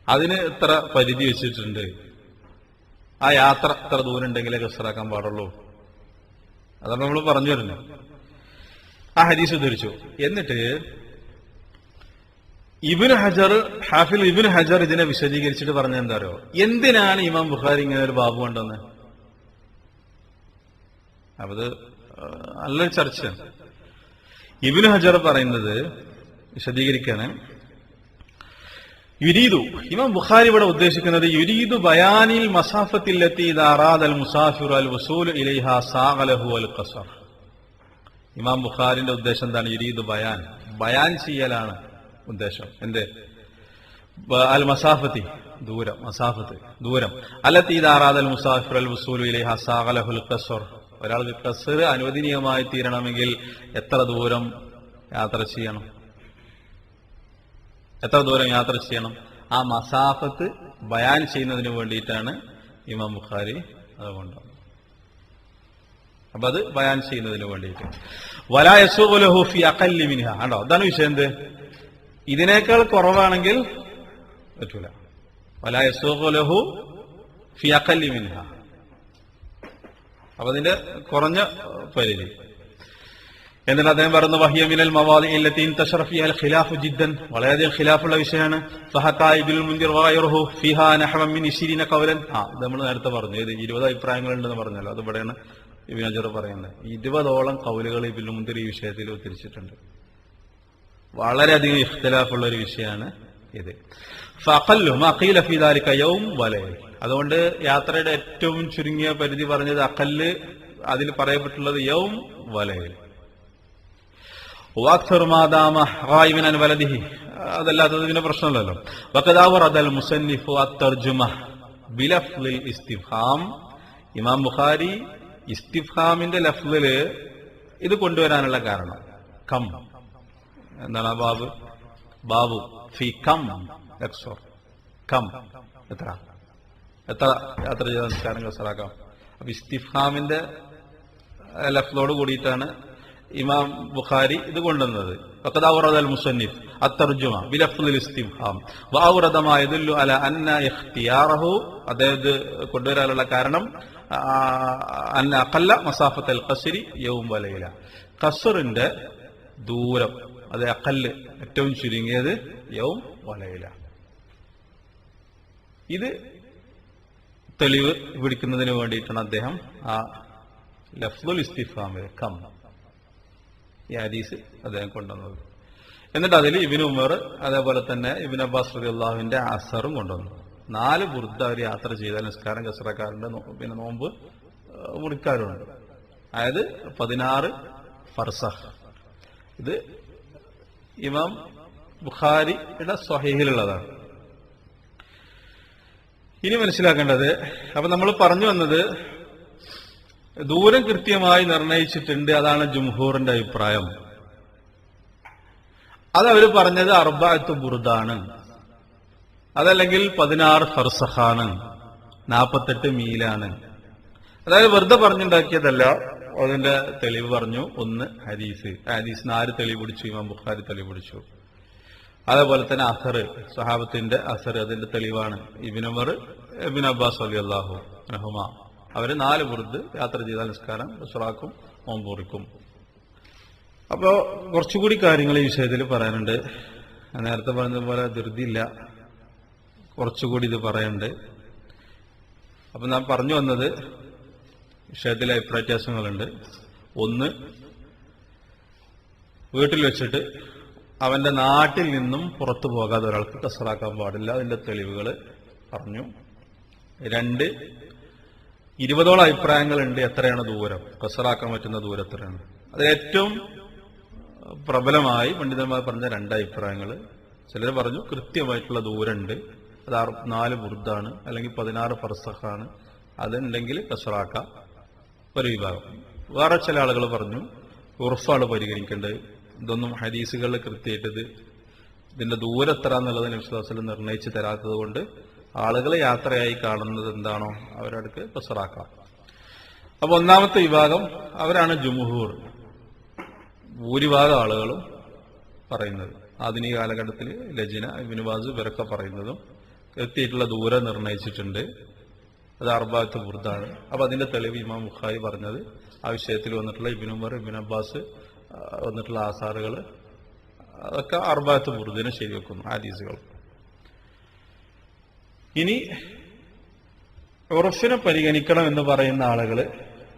അതിന് ഇത്ര പരിധി വെച്ചിട്ടുണ്ട്, ആ യാത്ര ഇത്ര ദൂരം ഉണ്ടെങ്കിലേ ഖസ്റാക്കാൻ പാടുള്ളൂ. അതാണ് നമ്മൾ പറഞ്ഞു വരുന്നത്. ആ ഹദീസ് ഉദ്ധരിച്ചു. എന്നിട്ട് ഇബ്നു ഹജർ, ഹാഫിൽ ഇബ്നു ഹജർ ഇതിനെ വിശദീകരിച്ചിട്ട് പറഞ്ഞ എന്താ അറിയോ, എന്തിനാണ് ഇമാം ബുഖാരി ഇങ്ങനെ ഒരു ബാബു കൊണ്ടുവന്ന്? അപ്പൊ അത് നല്ലൊരു ചർച്ചയാണ്. ഇബ്നു ഹജർ പറയുന്നത് വിശദീകരിക്കാണ്. യുരീദു, ഇമാം ബുഖാരി ഇവിടെ ഉദ്ദേശിക്കുന്നത് യുരീദു ബയാനിൽ മസാഫത്തിലെത്തി അറാദൽ മുസാഫിർ അൽ വസൂൽ ഇലൈഹാ സാഗലഹു അൽ ഖസർ. ഇമാം ബുഖാരിന്റെ ഉദ്ദേശം എന്താണ്? യുരീദു ബയാൻ, ബയാൻ ചെയ്യലാണ് ഉദ്ദേശം. എന്ത്? അൽ മസാഫത്തി, ദൂരം, മസാഫത്ത് ദൂരം. അല്ലത്തി അറാദൽ മുസാഫിർ അൽ വസൂൽ ഇലൈഹാ സാഗലഹു അൽ ഖസർ. ഒരാൾക്ക് ഖസർ അനുവദനീയമായി തീരണമെങ്കിൽ എത്ര ദൂരം യാത്ര ചെയ്യണം? എത്ര ദൂരം യാത്ര ചെയ്യണം? ആ മസാഫത്ത് ബയാൻ ചെയ്യുന്നതിന് വേണ്ടിയിട്ടാണ് ഇമാം ബുഖാരി അത് കൊണ്ടുവന്നത്. അപ്പൊ അത് ബയാൻ ചെയ്യുന്നതിന് വേണ്ടിയിട്ട്. വലാ യസൂഖു ലഹു ഫി അഖല്ലി മിൻഹ. ആണോ? അതാണ് വിഷയം. എന്ത്? ഇതിനേക്കാൾ കുറവാണെങ്കിൽ പറ്റൂല. വലാ യസൂഖു ലഹു ഫി അഖല്ലി മിൻഹ. അപ്പൊ അതിന്റെ കുറഞ്ഞ പരിധി. എന്നിട്ട് അദ്ദേഹം പറയുന്നു വഹിയ മിനൽ മവാദി അല്ലതി ഇൻതശറ ഫിഹാ അൽ ഖിലാഫു ജിദ്ദൻ. വളരെയധികം ഖിലാഫുള്ള വിഷയമാണ്. ഫഹക്കാ ഇബ്നുൽ മുൻദിർ വഗൈറുഹു ഫിഹാ നഹവൻ മിൻ 20 ഖൗലൻ. ഇത് നമ്മൾ നേരത്തെ പറഞ്ഞു. ഏത് 20 അഭിപ്രായങ്ങളുണ്ടെന്ന് പറഞ്ഞല്ലോ. അത് ഇവിടെയാണ് ഇബ്നു ഹജർ പറയുന്നത്. 20ഓളം കൗലുകൾ ഇബ്നുൽ മുൻദിർ ഈ വിഷയത്തിൽ ഉദ്ധരിച്ചിട്ടുണ്ട്. വളരെയധികം ഇഖ്തിലാഫുള്ള ഒരു വിഷയമാണ് ഇത്. ഫഖല്ലു മാ ഖീല ഫീ ദാലിക യൗം വലൈൽ. അതുകൊണ്ട് യാത്രയുടെ ഏറ്റവും ചുരുങ്ങിയ പരിധി പറഞ്ഞത് അഖല്ല്, അതിൽ പറയപ്പെട്ടുള്ളത് യൗം വലൈൽ. വഅക്സറു മാ ദാമ ഗായിബൻ അൻ വലദിഹി, അതല്ലാത്തത് പിന്നെ പ്രശ്നമല്ലല്ലോ. വഖദാ വറദൽ മുസന്നിഫു അത്തർജുമ ബിലഫ്ളിൽ ഇസ്തിഫ്ഹാം. ഇമാം ബുഖാരി ഇസ്തിഫ്ഹാമിന്റെ ലഫ്ളില് ഇത് കൊണ്ടുവരാനുള്ള കാരണം കം എന്താണ്? ആ ബാബു ഫി കം എക്സോർ കം, എത്ര യാത്ര ചെയ്ത നിസ്കാരം കസറാക്കാം. അപ്പൊ ഇസ്തിഫ്ഹാമിന്റെ ലഫ്ലോട് കൂടിയിട്ടാണ് ഇമാം ബുഖാരി ഇത് കൊണ്ടുവന്നത്. ഫഖദ് അവറദൽ മുസന്നിഫ് അത്തർജുമ ബിലഫ്ളിൽ ഇസ്തിഫ്ഹാം വഅവറദ മാ യദുല്ലു അലാ അന്ന ഇഖ്തിയാറഹു. അതായത് കൊണ്ടുവരാനുള്ള കാരണം അന്ന അഖല്ല മസാഫത്തൽ ഖസ്രി യൗം വലൈല. ഖസ്റിന്റെ ദൂരം അത് അഖല്ല്, ഏറ്റവും ചുരുങ്ങിയത് യൗം വലൈല. ഇത് തെളിവ് പിടിക്കുന്നതിന് വേണ്ടിയിട്ടാണ് അദ്ദേഹം ആ ലഫ്ളുൽ ഇസ്തിഫ്ഹാമിൽ കം ഈ ഹദീസ് അദ്ദേഹം കൊണ്ടുവന്നത്. എന്നിട്ട് അതിൽ ഇബ്നു ഉമർ അതേപോലെ തന്നെ ഇബ്നു അബ്ബാസ് റളിയല്ലാഹുവിന്റെ അസറും കൊണ്ടുവന്നു. 4 ബുർദ അവർ യാത്ര ചെയ്താൽ നിസ്കാരം കസറക്കാരുണ്ട്, പിന്നെ നോമ്പ് മുറിക്കാരുണ്ട്. അതായത് 16 ഫർസഖ്. ഇത് ഇമാം ബുഖാരിയുടെ സ്വഹീഹിലുള്ളതാണ്. ഇനി മനസ്സിലാക്കേണ്ടത്, അപ്പൊ നമ്മൾ പറഞ്ഞു വന്നത് ദൂരം കൃത്യമായി നിർണയിച്ചിട്ടുണ്ട്, അതാണ് ജുംഹൂറിന്റെ അഭിപ്രായം. അതവര് പറഞ്ഞത് 40 ബുർദാണ്, അതല്ലെങ്കിൽ 16 ഫർസഖാണ്, 48 മീലാണ്. അതായത് വെറുതെ പറഞ്ഞുണ്ടാക്കിയതല്ല, അതിന്റെ തെളിവ് പറഞ്ഞു. ഒന്ന് ഹദീസിന് 4 തെളിവ് പിടിച്ചു, ഇമാം ബുഖാരി തെളിവ് പിടിച്ചു. അതേപോലെ തന്നെ അസർ, സഹാബത്തിന്റെ അസർ, അതിന്റെ തെളിവാണ്. ഇബ്നു ഉമർ, ഇബ്നു അബ്ബാസ് റളിയല്ലാഹു അൻഹുമാ അവര് 4 ബുർദ് യാത്ര ചെയ്താൽ നിസ്കാരം ഉസ്റാക്കും നോമ്പ് മുറിക്കും. അപ്പോ കുറച്ചുകൂടി കാര്യങ്ങൾ ഈ വിഷയത്തിൽ പറയാനുണ്ട്. നേരത്തെ പറഞ്ഞതുപോലെ ധൃതിയില്ല, കുറച്ചുകൂടി ഇത് പറയാനുണ്ട്. അപ്പൊ ഞാൻ പറഞ്ഞു വന്നത് വിഷയത്തിൽ അഭിപ്രായ വ്യത്യാസങ്ങളുണ്ട്. ഒന്ന്, വീട്ടിൽ വെച്ചിട്ട് അവന്റെ നാട്ടിൽ നിന്നും പുറത്തു പോകാതെ ഒരാൾക്ക് കസറാക്കാൻ പാടില്ല, അതിന്റെ തെളിവുകൾ പറഞ്ഞു. 2, 20ഓളം അഭിപ്രായങ്ങളുണ്ട് എത്രയാണ് ദൂരം, കസറാക്കാൻ പറ്റുന്ന ദൂരം എത്രയാണ്. അതിൽ ഏറ്റവും പ്രബലമായി പണ്ഡിതന്മാർ പറഞ്ഞ 2 അഭിപ്രായങ്ങൾ. ചിലർ പറഞ്ഞു കൃത്യമായിട്ടുള്ള ദൂരമുണ്ട്, അത് 4 ബുർദാണ് അല്ലെങ്കിൽ 16 ഫർസഖാണ്, അതുണ്ടെങ്കിൽ കസറാക്കാം, ഒരു വിഭാഗം. വേറെ ചില ആളുകൾ പറഞ്ഞു ഉർഫാണ് പരിഗണിക്കേണ്ടത്, ഇതൊന്നും ഹദീസുകളിൽ കൃത്യമായിട്ടത് ഇതിന്റെ ദൂരം എത്ര എന്നുള്ളത് നബി സ്വല്ലല്ലാഹു അലൈഹി വസല്ലം നിർണയിച്ച് തരാത്തത് കൊണ്ട് ആളുകൾ യാത്രയായി കാണുന്നത് എന്താണോ അവരടുക്ക് കസറാക്കാം. അപ്പൊ ഒന്നാമത്തെ വിഭാഗം അവരാണ് ജുംഹൂർ, ഭൂരിഭാഗം ആളുകളും പറയുന്നത്. ആധുനിക കാലഘട്ടത്തിൽ ലജ്ന, ഇബ്നു ബാസ് ഇവരൊക്കെ പറയുന്നതും കൃത്യമായിട്ടുള്ള ദൂരം നിർണയിച്ചിട്ടുണ്ട്, അത് 40 ബുർദാണ്. അപ്പൊ അതിന്റെ തെളിവ് ഇമാം ബുഖാരി പറഞ്ഞത് ആ വിഷയത്തിൽ വന്നിട്ടുള്ള ഇബ്നു ഉമർ, ഇബ്നു അബ്ബാസ് വന്നിട്ടുള്ള ആസാറുകൾ അതൊക്കെ 40 ബുർദിനെ ശരിവെക്കുന്നു ഹദീസുകൾ. ഇനി ഉറഫിനെ പരിഗണിക്കണം എന്ന് പറയുന്ന ആളുകൾ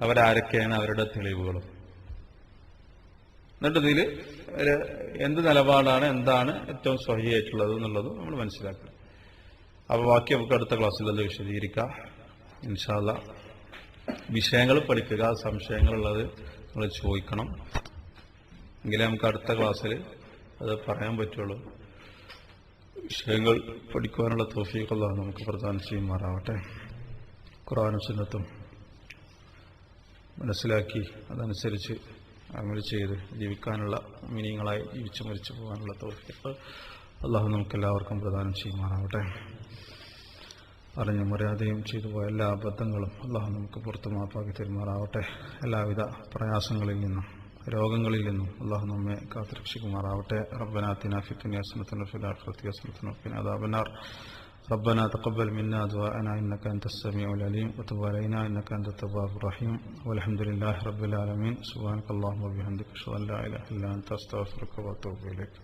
അവരാരൊക്കെയാണ്, അവരുടെ തെളിവുകളും. എന്നിട്ട് ഇതിൽ എന്ത് നിലപാടാണ്, എന്താണ് ഏറ്റവും സ്വഹീഹായിട്ടുള്ളത് എന്നുള്ളത് നമ്മൾ മനസ്സിലാക്കണം. അപ്പൊ ബാക്കി നമുക്ക് അടുത്ത ക്ലാസ്സിൽ അത് വിശദീകരിക്കാം ഇൻഷാ അല്ലാഹ്. വിഷയങ്ങൾ പഠിക്കുക, സംശയങ്ങളുള്ളത് നമ്മൾ ചോദിക്കണം, എങ്കിലേ നമുക്ക് അടുത്ത ക്ലാസ്സിൽ അത് പറയാൻ പറ്റുള്ളൂ. വിഷയങ്ങൾ പഠിക്കുവാനുള്ള തൗഫീഖ് അല്ലാഹു നമുക്ക് പ്രദാനം ചെയ്യുമാറാവട്ടെ. ഖുർആനും സുന്നത്തും മനസ്സിലാക്കി അതനുസരിച്ച് അമൽ ചെയ്ത് ജീവിക്കാനുള്ള മുഅ്മിനീങ്ങളായി ജീവിച്ചു മരിച്ചു പോകാനുള്ള തൗഫീഖ് അല്ലാഹു നമുക്കെല്ലാവർക്കും പ്രദാനം ചെയ്യുമാറാവട്ടെ. അറിഞ്ഞും മര്യാദയും ചെയ്തു പോയ എല്ലാ അബദ്ധങ്ങളും അല്ലാഹു നമുക്ക് പുറത്തു മാപ്പാക്കി തരുമാറാവട്ടെ. എല്ലാവിധ പ്രയാസങ്ങളിൽ നിന്നും രോഗങ്ങളിൽ നിന്നും അല്ലാഹു നമ്മെ കാത്തുരക്ഷിക്കുമാറാവട്ടെ. റബ്ബനാ ആതിനാ ഫിദ്ദുനിയാ ഹസനത്തൻ വഫിൽ ആഖിറതി ഹസനത്തൻ വഖിനാ അദാബന്നാർ. ربنا تقبل منا دعاءنا إنك أنت السميع العليم وتب علينا إنك أنت التواب الرحيم والحمد لله رب العالمين. سبحانك اللهم وبحمدك أشهد أن لا إله إلا أنت أستغفرك وأتوب إليك.